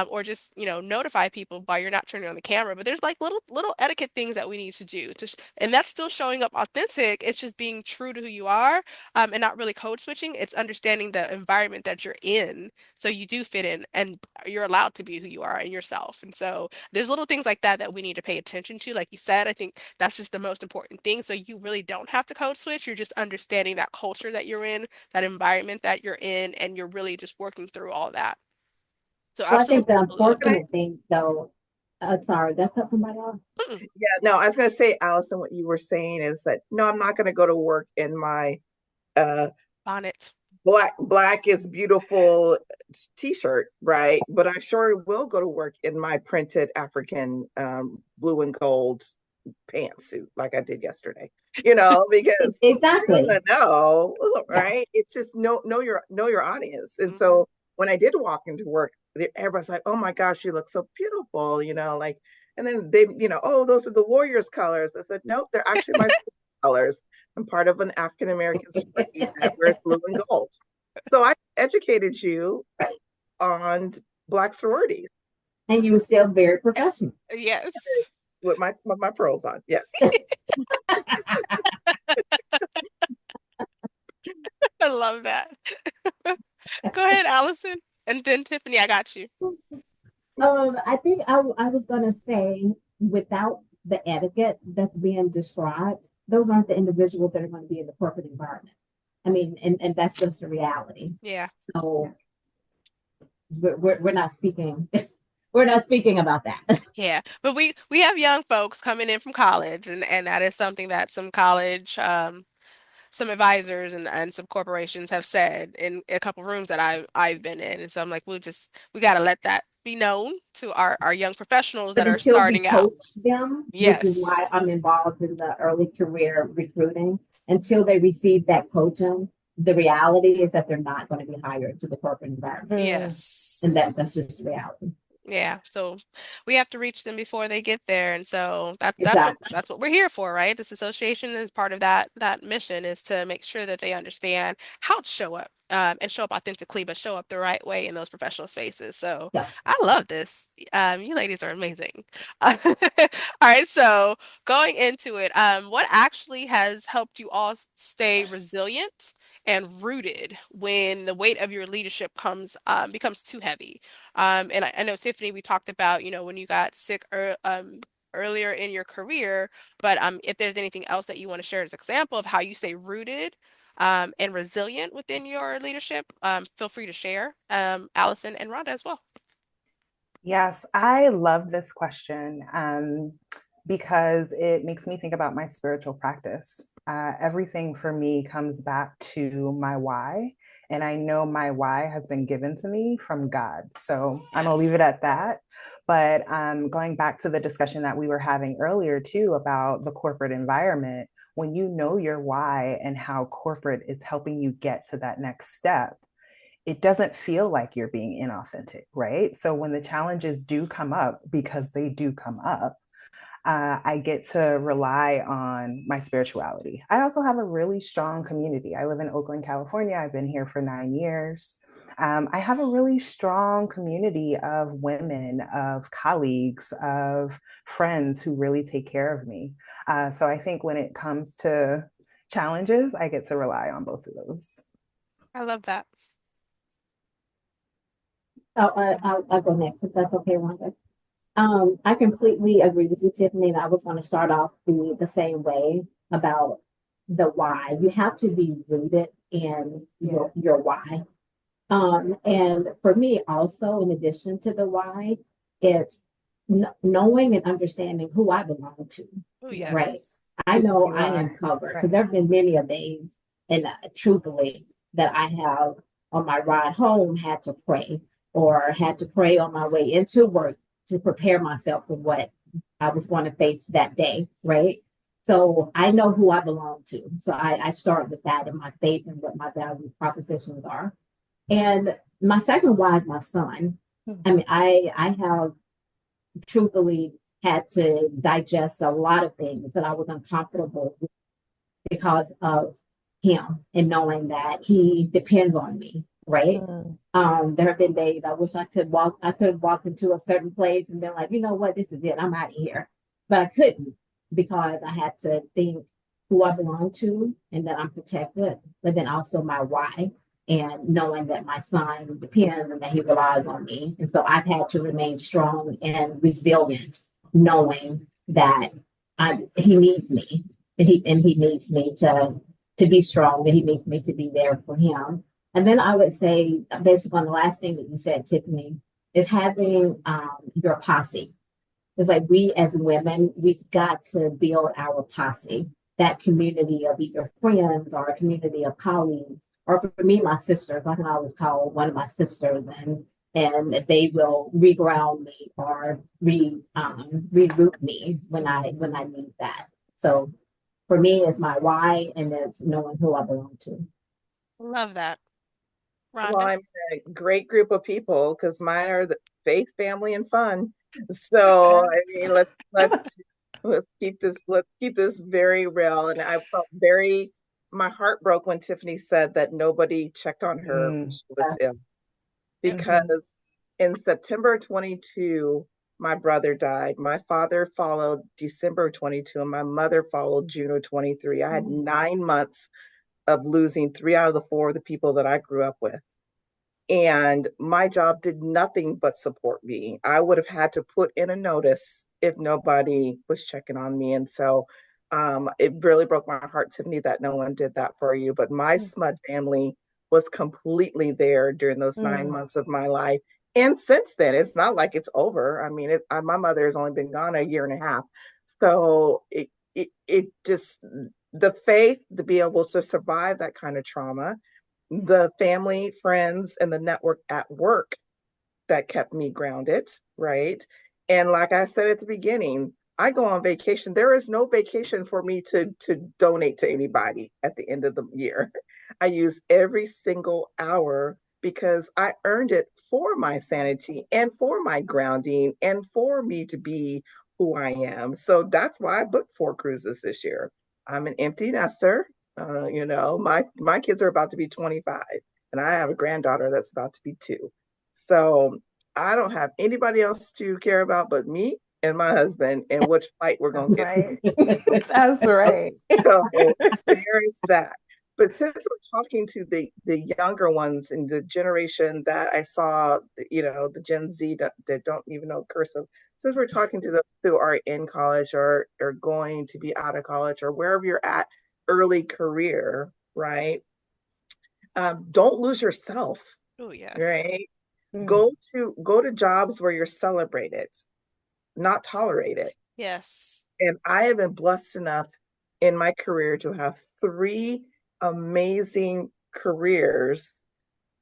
or just, notify people while you're not turning on the camera. But there's like little etiquette things that we need to do and that's still showing up authentic. It's just being true to who you are, and not really code switching. It's understanding the environment that you're in so you do fit in and you're allowed to be who you are and yourself. And so there's little things like that that we need to pay attention to. Like you said, I think that's just the most important thing. So you really don't have to code switch. You're just understanding that culture that you're in, that environment that you're in, and you're really just working through all that. So Well, I think the absolutely. Can I? unfortunate thing, though, sorry, that cut somebody off. Mm-mm. Yeah, no, I was going to say, Allison, what you were saying is that no, I'm not going to go to work in my uh Bonnet. black is beautiful t-shirt, right? But I sure will go to work in my printed African blue and gold pantsuit like I did yesterday. Because you're Exactly. gonna know, Yeah. right? It's just know your audience. And Mhm. so when I did walk into work, everybody's like, "Oh my gosh, you look so beautiful," like, and then they, "Oh, those are the Warriors colors." I said, "Nope, they're actually my school colors. I'm part of an African American sorority that wears blue and gold." So I educated you Right. on Black sororities And you were still very professional. Yes. with my pearls on. Yes. I love that. Go ahead, Allison. And then Tiffany, I got you. I think I was gonna say without the etiquette that's being described, those aren't the individuals that are going to be in the corporate environment. I mean, and that's just the reality. Yeah. So we're not speaking we're not speaking about that. Yeah. But we have young folks coming in from college, and that is something that some college some advisors and some corporations have said in a couple rooms that I've been in. And so I'm like, we gotta let that be known to our young professionals But that are until we starting out. coach them, which is why Yes. I'm involved in the early career recruiting, until they receive that coaching, the reality is that they're not going to be hired to the corporate environment. Yes. And that's just reality. Yeah, so we have to reach them before they get there, and so Exactly. that's what we're here for, right? This association is part of that mission is to make sure that they understand how to show up, and show up authentically, but show up the right way in those professional spaces. So Yeah. I love this. You ladies are amazing. All right, so going into it, what actually has helped you all stay resilient and rooted when the weight of your leadership becomes too heavy? And I know Tiffany, we talked about, when you got sick earlier in your career, but if there's anything else that you want to share as an example of how you stay rooted and resilient within your leadership, feel free to share, Allison and Rhonda as well. Yes, I love this question because it makes me think about my spiritual practice. Everything for me comes back to my why. And I know my why has been given to me from God. So I'm going to leave it Yes. at that. But going back to the discussion that we were having earlier, too, about the corporate environment, when you know your why and how corporate is helping you get to that next step, it doesn't feel like you're being inauthentic, right? So when the challenges do come up, because they do come up, I get to rely on my spirituality. I also have a really strong community. I live in Oakland, California. I've been here for 9 years. I have a really strong community of women, of colleagues, of friends who really take care of me. So I think when it comes to challenges, I get to rely on both of those. I love that. I'll go next if that's okay, Rhonda. I completely agree with you, Tiffany, and I was going to start off the same way about the why. You have to be rooted in Yeah. your why. And for me, also, in addition to the why, it's knowing and understanding who I belong to, Oh, right? yes. Yes. I Whose know you I am are. covered because Right. there have been many a days, and truthfully, that I have on my ride home had to pray or had to pray on my way into work to prepare myself for what I was going to face that day, right? So I know who I belong to. So I start with that and my faith and what my value propositions are. And my second why is my son. I mean, I have truthfully had to digest a lot of things that I was uncomfortable with because of him and knowing that he depends on me, right? Mm, There have been days I wish I could have walked into a certain place and been like, you know what, this is it, I'm out of here. But I couldn't because I had to think who I belong to and that I'm protected, but then also my why and knowing that my son depends and that he relies on me. And so I've had to remain strong and resilient, knowing that he needs me and he needs me to be strong, and he needs me to be there for him. And then I would say, based upon the last thing that you said, Tiffany, is having your posse. It's like we as women, we've got to build our posse, that community of either friends or a community of colleagues, or for me, my sisters. I can always call one of my sisters, and they will reground me or reroute me when I need that. So for me, it's my why, and it's knowing who I belong to. Love that. Well, Rhonda? I'm in a great group of people because mine are the faith, family, and fun. So I mean, let's keep this very real. And I felt very my heart broke when Tiffany said that nobody checked on her when mm, she was Yes. ill mhm, because in September 22, my brother died. My father followed December 22, and my mother followed June of 23. I had 9 months of losing three out of the four of the people that I grew up with. And my job did nothing but support me. I would have had to put in a notice if nobody was checking on me. And so it really broke my heart, Tiffany, that no one did that for you. But my mm, SMUD family was completely there during those nine mm, months of my life. And since then, it's not like it's over. I mean, my mother has only been gone a year and a half. So it just, the faith to be able to survive that kind of trauma, the family, friends, and the network at work that kept me grounded, right? And like I said at the beginning, I go on vacation. There is no vacation for me to donate to anybody at the end of the year. I use every single hour because I earned it for my sanity and for my grounding and for me to be who I am. So that's why I booked 4 cruises this year. I'm an empty nester. My kids are about to be 25, and I have a granddaughter that's about to be 2. So I don't have anybody else to care about but me and my husband and which flight we're going that's to get. right. That's right. So there is that. But since we're talking to the younger ones in the generation that I saw, the Gen Z that don't even know cursive, since we're talking to those who are in college or going to be out of college or wherever you're at, early career, right? Don't lose yourself, Oh, yes. right? Mm, Go to jobs where you're celebrated, not tolerated. Yes. And I have been blessed enough in my career to have 3 amazing careers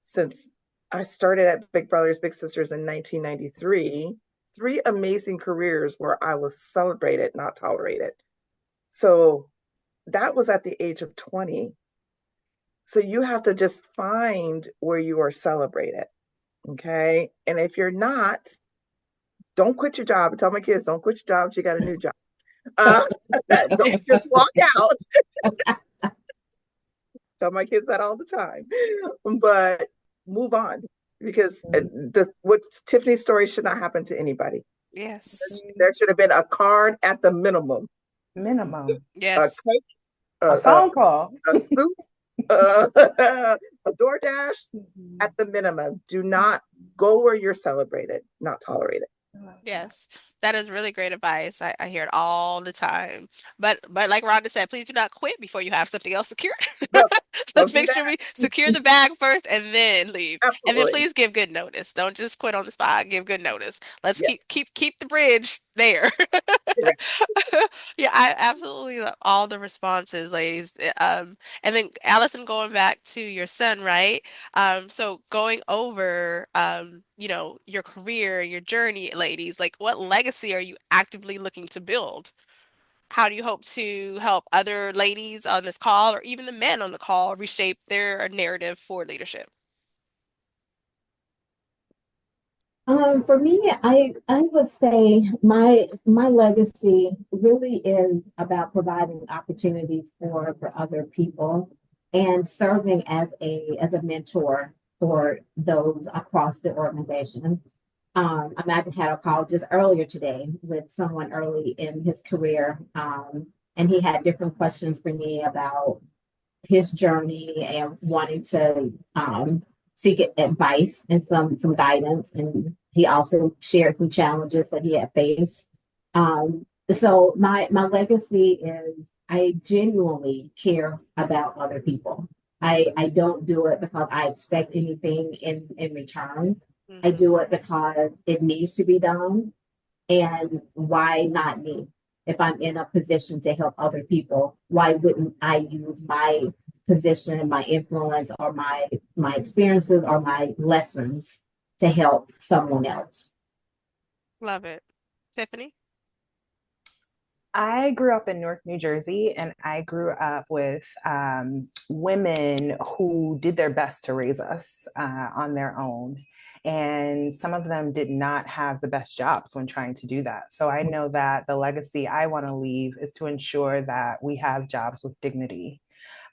since I started at Big Brothers Big Sisters in 1993. 3 amazing careers where I was celebrated, not tolerated. So that was at the age of 20. So you have to just find where you are celebrated. Okay. And if you're not, don't quit your job. I tell my kids, don't quit your job until you got a new job. Uh, don't just walk out. Tell my kids that all the time. But move on because what Tiffany's story should not happen to anybody. Yes. mm. There should have been a card at the minimum, Minimum. a Yes. cake, A phone call. a soup, a DoorDash Mhm. at the minimum. Do not go where you're celebrated, not tolerated. I love that. Yes, that is really great advice. I hear it all the time. But like Rhonda said, please do not quit before you have something else secured. No, Let's don't do make sure that. we secure the bag first and then leave. And then Absolutely. please give good notice. Don't just quit on the spot. Give good notice. Let's Yeah. keep the bridge there. Correct. Yeah, I absolutely love all the responses, ladies. And then Allison, going back to your son, right? So going over, your career, your journey, ladies, like what legacy are you actively looking to build? How do you hope to help other ladies on this call or even the men on the call reshape their narrative for leadership? For me, I would say my legacy really is about providing opportunities for other people and serving as a mentor for those across the organization. I had a call just earlier today with someone early in his career, and he had different questions for me about his journey and wanting to seek advice and some guidance. And he also shared some challenges that he had faced. So my legacy is I genuinely care about other people. I don't do it because I expect anything in return. I Hmm. do it because it needs to be done. And why not me? If I'm in a position to help other people, why wouldn't I use my position, my influence, or my experiences or my lessons to help someone else? Love it. Tiffany? I grew up in Newark, New Jersey, and I grew up with women who did their best to raise us on their own. And some of them did not have the best jobs when trying to do that. So I know that the legacy I want to leave is to ensure that we have jobs with dignity.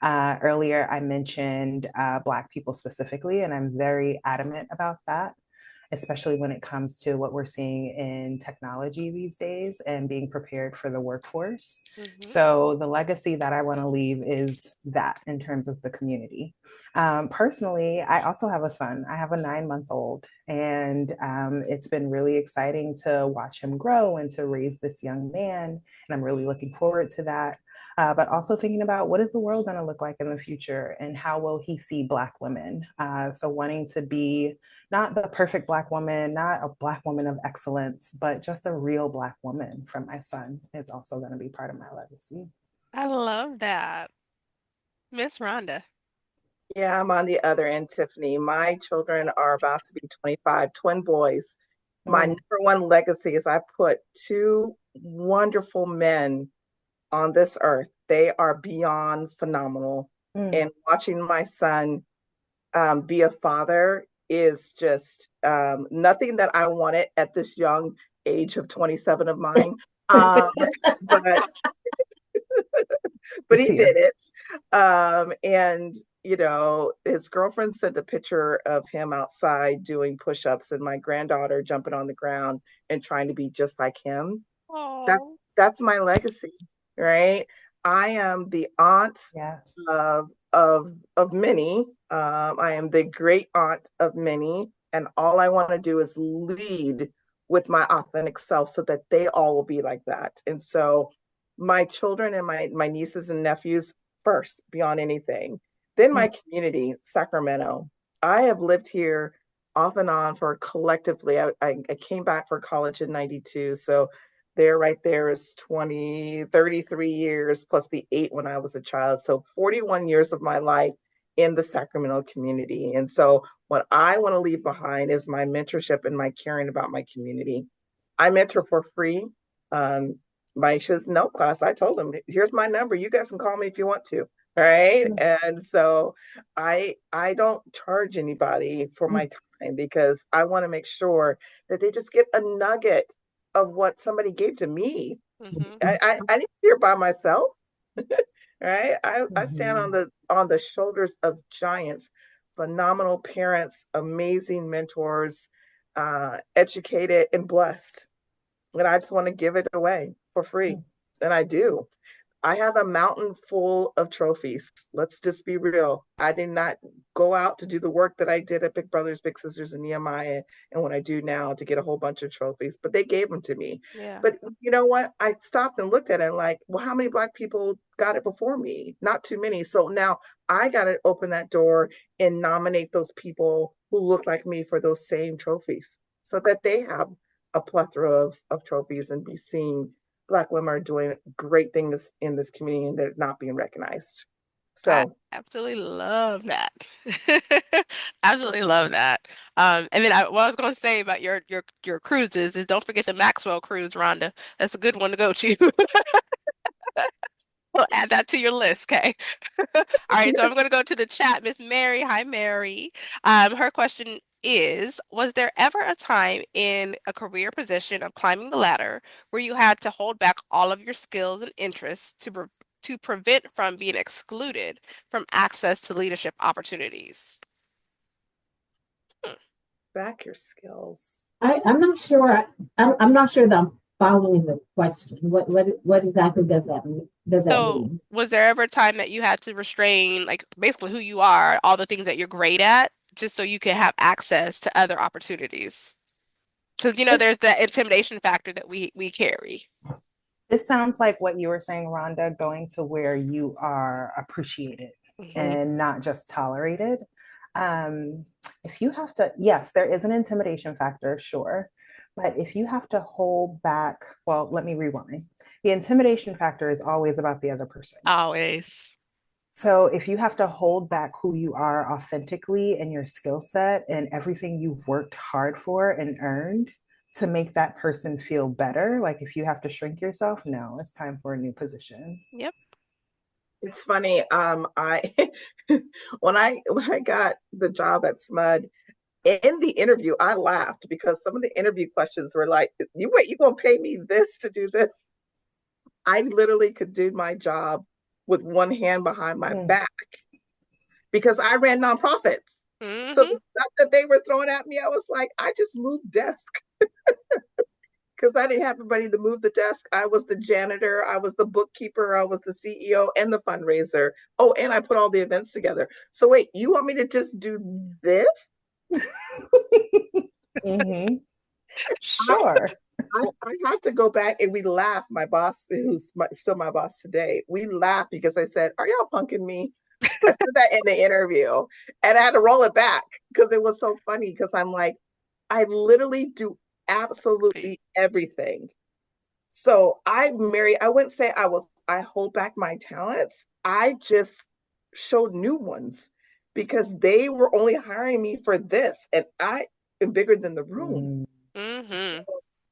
Earlier, I mentioned Black people specifically, and I'm very adamant about that, especially when it comes to what we're seeing in technology these days and being prepared for the workforce. Hmm. So, the legacy that I want to leave is that in terms of the community. Personally, I also have a son. I have a 9-month-old, and it's been really exciting to watch him grow and to raise this young man. And I'm really looking forward to that. But also thinking about what is the world going to look like in the future and how will he see Black women? So, wanting to be not the perfect Black woman, not a Black woman of excellence, but just a real Black woman from my son is also going to be part of my legacy. I love that. Miss Rhonda. Yeah, I'm on the other end, Tiffany. My children are about to be 25, twin boys. My Mm, number one legacy is I put two wonderful men on this earth. They are beyond phenomenal. mm. And watching my son be a father is just nothing that I wanted at this young age of 27 of mine. Um, but Good he to you. did it. And his girlfriend sent a picture of him outside doing push-ups and my granddaughter jumping on the ground and trying to be just like him. Oh. That's my legacy, right? I am the aunt Yes. of many. I am the great aunt of many, and all I want to do is lead with my authentic self so that they all will be like that. And so, my children and my nieces and nephews first, beyond anything. Then Mm, my community, Sacramento. I have lived here off and on for collectively. I came back for college in '92, so there right there is 20, 33 years plus the 8 when I was a child. So 41 years of my life in the Sacramento community. And so what I want to leave behind is my mentorship and my caring about my community. I mentor for free. Um, my no class, I told them, here's my number. You guys can call me if you want to. All right. mm, And so I don't charge anybody for mm, my time because I want to make sure that they just get a nugget of what somebody gave to me. Hmm. I didn't hear by myself, right? I stand mhm, on the shoulders of giants, phenomenal parents, amazing mentors, educated and blessed. And I just want to give it away for free. mm, And I do. I have a mountain full of trophies. Let's just be real. I did not go out to do the work that I did at Big Brothers Big Sisters and Nehemiah and what I do now to get a whole bunch of trophies, but they gave them to me. Yeah. But you know what? I stopped and looked at it and like, well, how many Black people got it before me? Not too many. So now I got to open that door and nominate those people who look like me for those same trophies so that they have a plethora of trophies and be seen. Black women are doing great things in this community and they're not being recognized. I So absolutely love that. Absolutely love that. And then what I was going to say about your cruises is don't forget the Maxwell cruise, Rhonda. That's a good one to go to. Well, Add that to your list, okay? All right, so I'm going to go to the chat. Miss Mary, hi Mary. Her question is, was there ever a time in a career position of climbing the ladder where you had to hold back all of your skills and interests to prevent from being excluded from access to leadership opportunities? Hmm. Back your skills. I'm not sure. I'm not sure that I'm following the question. What exactly does that mean? Does that So, mean? was there ever a time that you had to restrain, like basically who you are, all the things that you're great at, just so you can have access to other opportunities? Because It's, there's that intimidation factor that we carry. This sounds like what you were saying, Rhonda, going to where you are appreciated Hmm. and not just tolerated. If you have to, yes, there is an intimidation factor, sure. But if you have to hold back, well, let me rewind. The intimidation factor is always about the other person. Always. So if you have to hold back who you are authentically and your skill set and everything you've worked hard for and earned to make that person feel better, like if you have to shrink yourself, no, it's time for a new position. Yep. It's funny. I when I got the job at SMUD, in the interview, I laughed because some of the interview questions were like, "You wait, you gonna pay me this to do this?" I literally could do my job with one hand behind my Mm. back because I ran nonprofits. So Hmm. the stuff that they were throwing at me, I was like, I just moved desk because I didn't have anybody to move the desk. I was the janitor, I was the bookkeeper, I was the CEO and the fundraiser. Oh, and I put all the events together. So wait, you want me to just do this? Mm-hmm. I, Sure. I have to go back and we laugh. My boss, still my boss today, we laugh because I said, "Are y'all punking me?" I said that in the interview, and I had to roll it back because it was so funny. Because I'm like, I literally do absolutely everything. So I wouldn't say I hold back my talents. I just showed new ones because they were only hiring me for this, and I am bigger than the room. Mm. So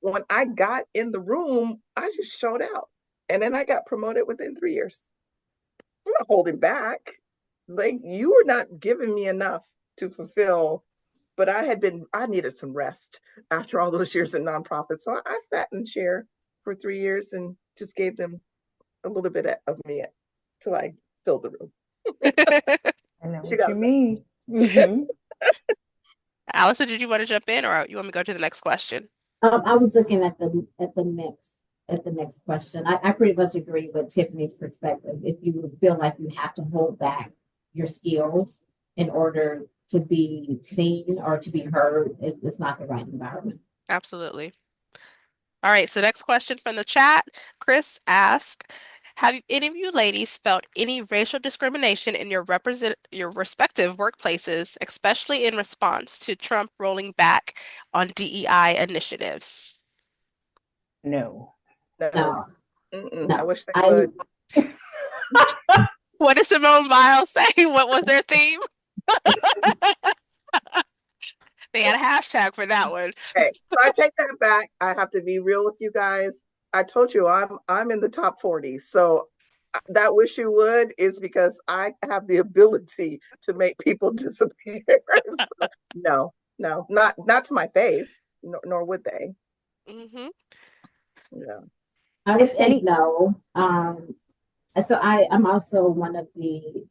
Hmm. when I got in the room, I just showed out. And then I got promoted within 3 years. I'm not holding back. Like you were not giving me enough to fulfill, but I needed some rest after all those years in nonprofits. So I sat in the chair for 3 years and just gave them a little bit of me till I filled the room. I know She what got you a mean. rest. Mm-hmm. Allison, did you want to jump in, or you want me to go to the next question? I was looking at the next question. I pretty much agree with Tiffany's perspective. If you feel like you have to hold back your skills in order to be seen or to be heard, it's not the right environment. Absolutely. All right, so next question from the chat. Chris asked, have any of you ladies felt any racial discrimination in your respective workplaces, especially in response to Trump rolling back on DEI initiatives? No. No. No, I no. wish they I would. What did Simone Biles say? What was their theme? They had a hashtag for that one. Okay, so I take that back. I have to be real with you guys. I told you I'm in the top 40. So that wish you would is because I have the ability to make people disappear. So, no, no, not to my face, nor would they. Hmm. Yeah. I would If say any, no. So I'm also one of the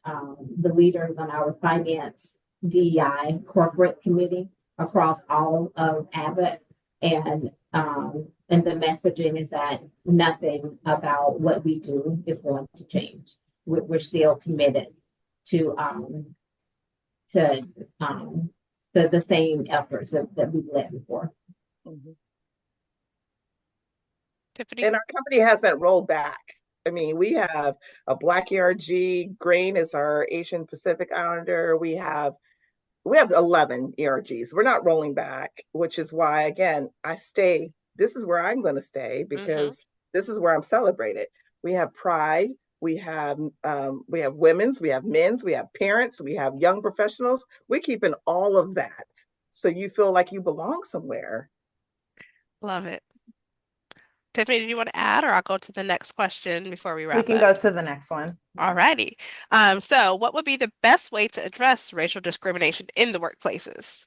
leaders on our finance DEI corporate committee across all of Abbott, and the messaging is that nothing about what we do is going to change. We're still committed to to um, the same efforts that we've led before. Mhm. Tiffany? And our company hasn't rolled back. I mean, we have a Black ERG, Grain is our Asian Pacific Islander. We have 11 ERGs. We're not rolling back, which is why, again, I stay. This is where I'm going to stay Hmm. because this is where I'm celebrated. We have pride. We have women's, we have men's, we have parents, we have young professionals. We're keeping all of that, so you feel like you belong somewhere. Love it. Tiffany, did you want to add, or I'll go to the next question before we We wrap can up? go to the next one. Alrighty. So what would be the best way to address racial discrimination in the workplaces?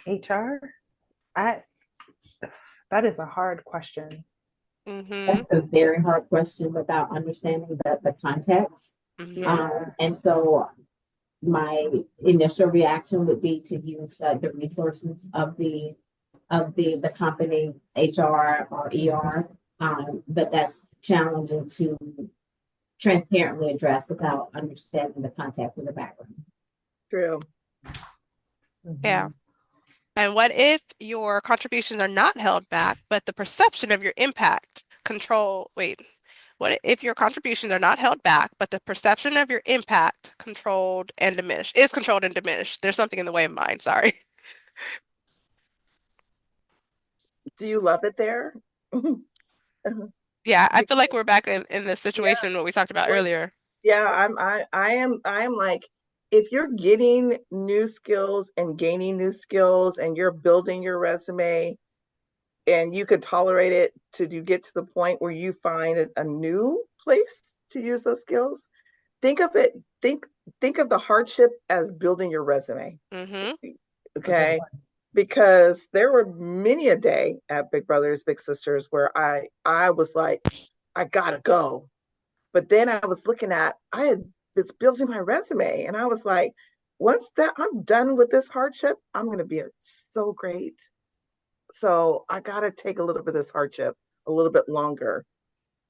HR? I That is a hard question. Mm-hmm. That's a very hard question without understanding the context. Mm-hmm. Yeah. And so my initial reaction would be to use the resources of the company, HR or ER. But that's challenging to transparently address without understanding the context of the background. True. Yeah. Mhm. And what if your contributions are not held back, but the perception of your impact what if your contributions are not held back, but the perception of your impact controlled and diminished? There's something in the way of mine, sorry. Do you love it there? Yeah, I feel like Because, we're back in the yeah, situation what we talked about well, earlier. yeah, I am like, if you're getting new skills and gaining new skills and you're building your resume and you could tolerate it to you get to the point where you find a new place to use those skills, think of it, think of the hardship as building your resume. Mm-hmm. It's a good Okay. one. Because there were many a day at Big Brothers Big Sisters where I was like, I gotta go. But then I was looking at, I had been building my resume and I was like, once that I'm done with this hardship, I'm gonna be so great. So I gotta take a little bit of this hardship a little bit longer.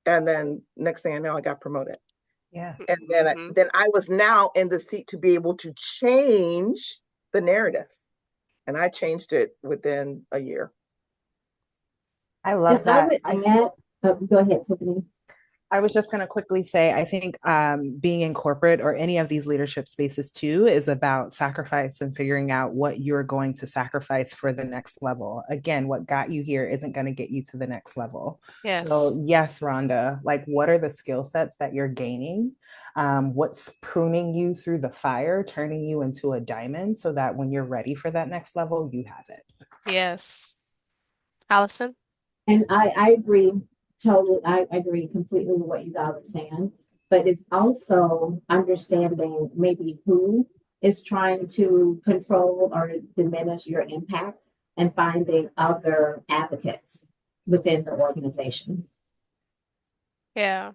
And then next thing I know, I got promoted. Yeah. And Mm-hmm. then I was now in the seat to be able to change the narrative. And I changed it within a year. I And love I that. would add, go ahead, Tiffany. I was just going to quickly say, I think being in corporate or any of these leadership spaces too is about sacrifice and figuring out what you're going to sacrifice for the next level. Again, what got you here isn't going to get you to the next level. Yes. So, yes, Rhonda, like what are the skill sets that you're gaining? What's pruning you through the fire, turning you into a diamond so that when you're ready for that next level, you have it. Yes. Allison? And I agree totally. I agree completely with what you guys are saying. But it's also understanding maybe who is trying to control or diminish your impact and finding other advocates within the organization. Yeah.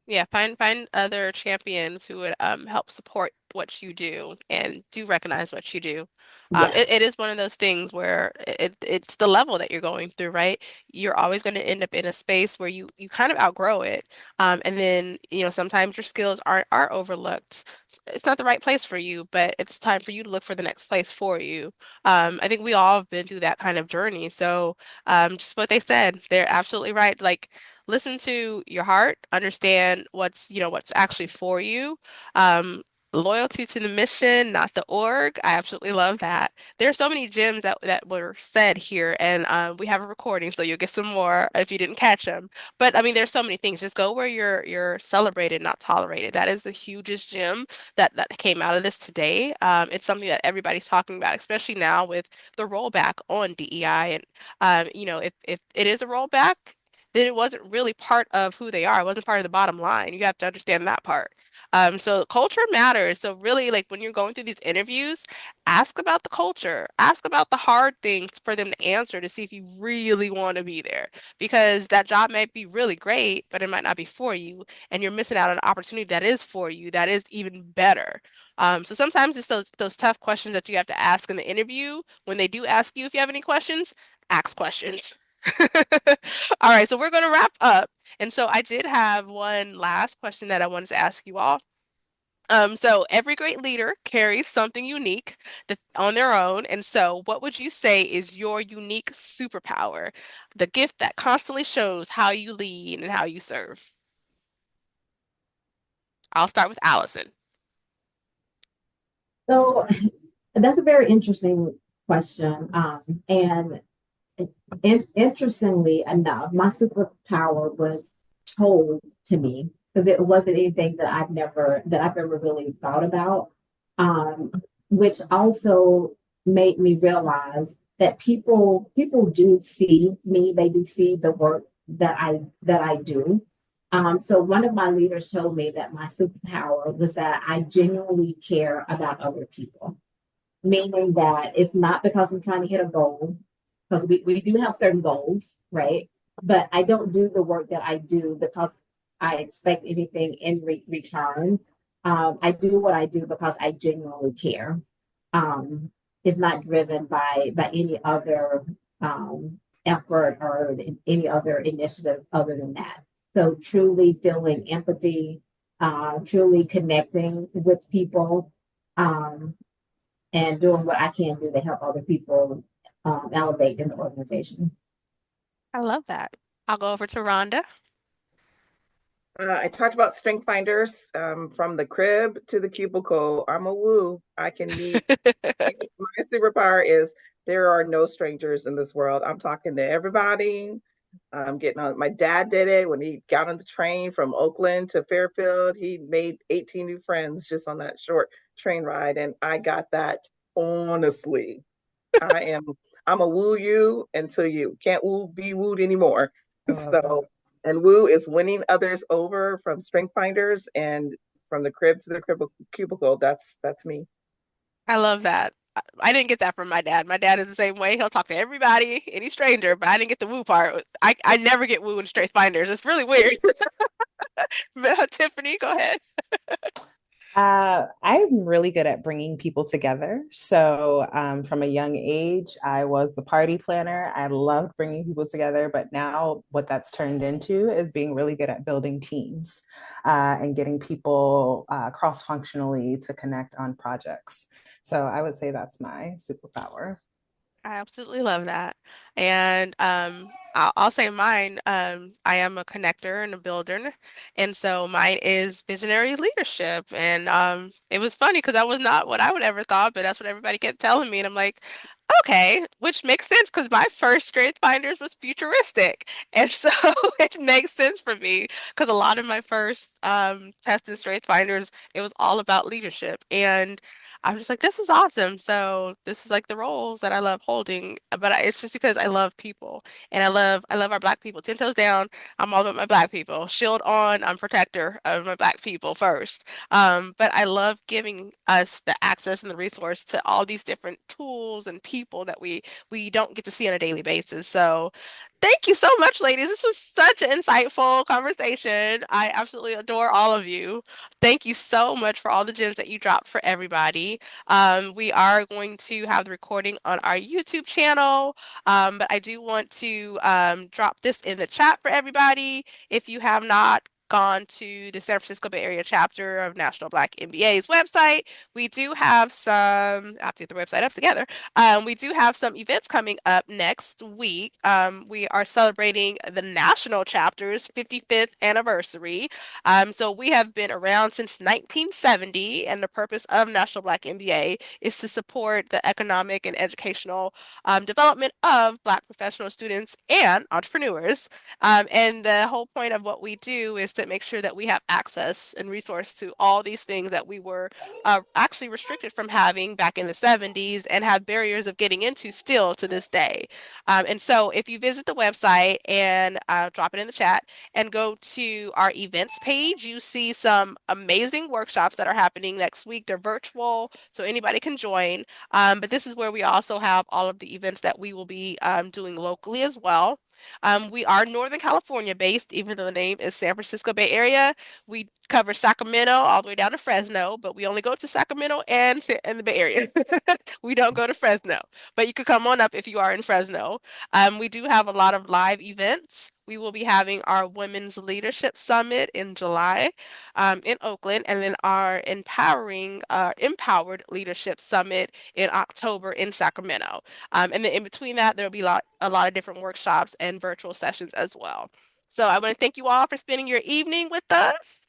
Yeah, find other champions who would help support what you do and do recognize what you do. Yes. It is one of those things where it's the level that you're going through, right? You're always going to end up in a space where you kind of outgrow it. And then, sometimes your skills are overlooked. It's not the right place for you, but it's time for you to look for the next place for you. I think we all have been through that kind of journey. So, just what they said, they're absolutely right. Like listen to your heart, understand what's actually for you. Um, Loyalty to the mission, not the org. I absolutely love that. There are so many gems that were said here, and we have a recording, so you'll get some more if you didn't catch them. But I mean, there's so many things. Just go where you're celebrated, not tolerated. That is the hugest gem that came out of this today. It's something that everybody's talking about, especially now with the rollback on DEI. And if it is a rollback, then it wasn't really part of who they are. It wasn't part of the bottom line. You have to understand that part. So culture matters. So really, like when you're going through these interviews, ask about the culture. Ask about the hard things for them to answer to see if you really want to be there. Because that job might be really great, but it might not be for you. And you're missing out on an opportunity that is for you, that is even better. So sometimes it's those tough questions that you have to ask in the interview. When they do ask you if you have any questions, ask questions. All right, so we're going to wrap up. And so I did have one last question that I wanted to ask you all. So every great leader carries something unique on their own. And so what would you say is your unique superpower, the gift that constantly shows how you lead and how you serve? I'll start with Allison. So that's a very interesting question. And interestingly enough, my superpower was told to me because it wasn't anything that I've ever really thought about. Um, which also made me realize that people do see me, they do see the work that I do. So one of my leaders told me that my superpower was that I genuinely care about other people, meaning that it's not because I'm trying to hit a goal, because we do have certain goals, right? But I don't do the work that I do because I expect anything in return. I do what I do because I genuinely care. Um, it's not driven by any other effort or any other initiative other than that. So truly feeling empathy, truly connecting with people, um, and doing what I can do to help other people elevate in the organization. I love that. I'll go over to Rhonda. I talked about strength finders from the crib to the cubicle. I'm a woo. I can meet. My superpower is there are no strangers in this world. I'm talking to everybody. I'm getting on. My dad did it when he got on the train from Oakland to Fairfield. He made 18 new friends just on that short train ride, and I got that honestly. I am I'm a woo you until you can't woo be wooed anymore. I love that. So and woo is winning others over from strength finders and from the crib to the cubicle. That's me. I love that. I didn't get that from my dad. My dad is the same way. He'll talk to everybody, any stranger, but I didn't get the woo part. I never get woo in straight finders. It's really weird. Tiffany, go ahead. I'm really good at bringing people together. So, from a young age, I was the party planner. I loved bringing people together. But now, what that's turned into is being really good at building teams and getting people cross-functionally to connect on projects. So, I would say that's my superpower. I absolutely love that. And I'll say mine, I am a connector and a builder. And so mine is visionary leadership. And it was funny because that was not what I would ever thought, but that's what everybody kept telling me. And I'm like, okay, which makes sense because my first Strength Finders was futuristic. And so it makes sense for me because a lot of my first test in Strength Finders, it was all about leadership. And I'm just like, this is awesome. So this is like the roles that I love holding, but it's just because I love people and I love our black people. 10 toes down, I'm all about my black people. Shield on, I'm protector of my black people first. But I love giving us the access and the resource to all these different tools and people that we don't get to see on a daily basis. So thank you so much, ladies. This was such an insightful conversation. I absolutely adore all of you. Thank you so much for all the gems that you dropped for everybody. We are going to have the recording on our YouTube channel, but I do want to drop this in the chat for everybody. If you have not gone to the San Francisco Bay Area chapter of National Black MBA's website, we do have some, I have to get the website up together. We do have some events coming up next week. We are celebrating the national chapter's 55th anniversary. So we have been around since 1970, and the purpose of National Black MBA is to support the economic and educational development of Black professional students and entrepreneurs. And the whole point of what we do is to make sure that we have access and resource to all these things that we were actually restricted from having back in the 70s and have barriers of getting into still to this day. And so if you visit the website and drop it in the chat, and go to our events page, you see some amazing workshops that are happening next week. They're virtual, so anybody can join. But this is where we also have all of the events that we will be doing locally as well. We are Northern California based, even though the name is San Francisco Bay Area. We cover Sacramento all the way down to Fresno, but we only go to Sacramento and the Bay Area. We don't go to Fresno, but you could come on up if you are in Fresno. We do have a lot of live events. We will be having our Women's Leadership Summit in July in Oakland, and then our Empowered Leadership Summit in October in Sacramento. And then in between that, there will be a lot of different workshops and virtual sessions as well. So I want to thank you all for spending your evening with us.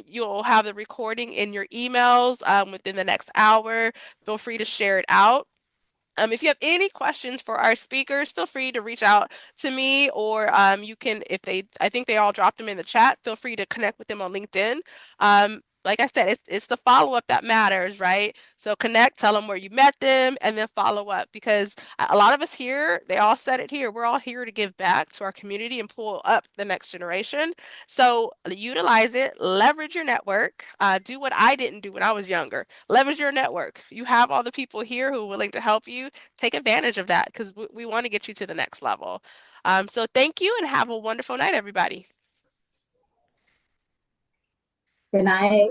You'll have the recording in your emails within the next hour. Feel free to share it out. If you have any questions for our speakers, feel free to reach out to me, or you can, if they, I think they all dropped them in the chat, feel free to connect with them on LinkedIn. like I said, it's the follow-up that matters, right? So connect, tell them where you met them, and then follow up because a lot of us here, they all said it here, we're all here to give back to our community and pull up the next generation. So utilize it, leverage your network, do what I didn't do when I was younger. Leverage your network. You have all the people here who are willing to help you. Take advantage of that because we want to get you to the next level. So thank you and have a wonderful night, everybody. Good night.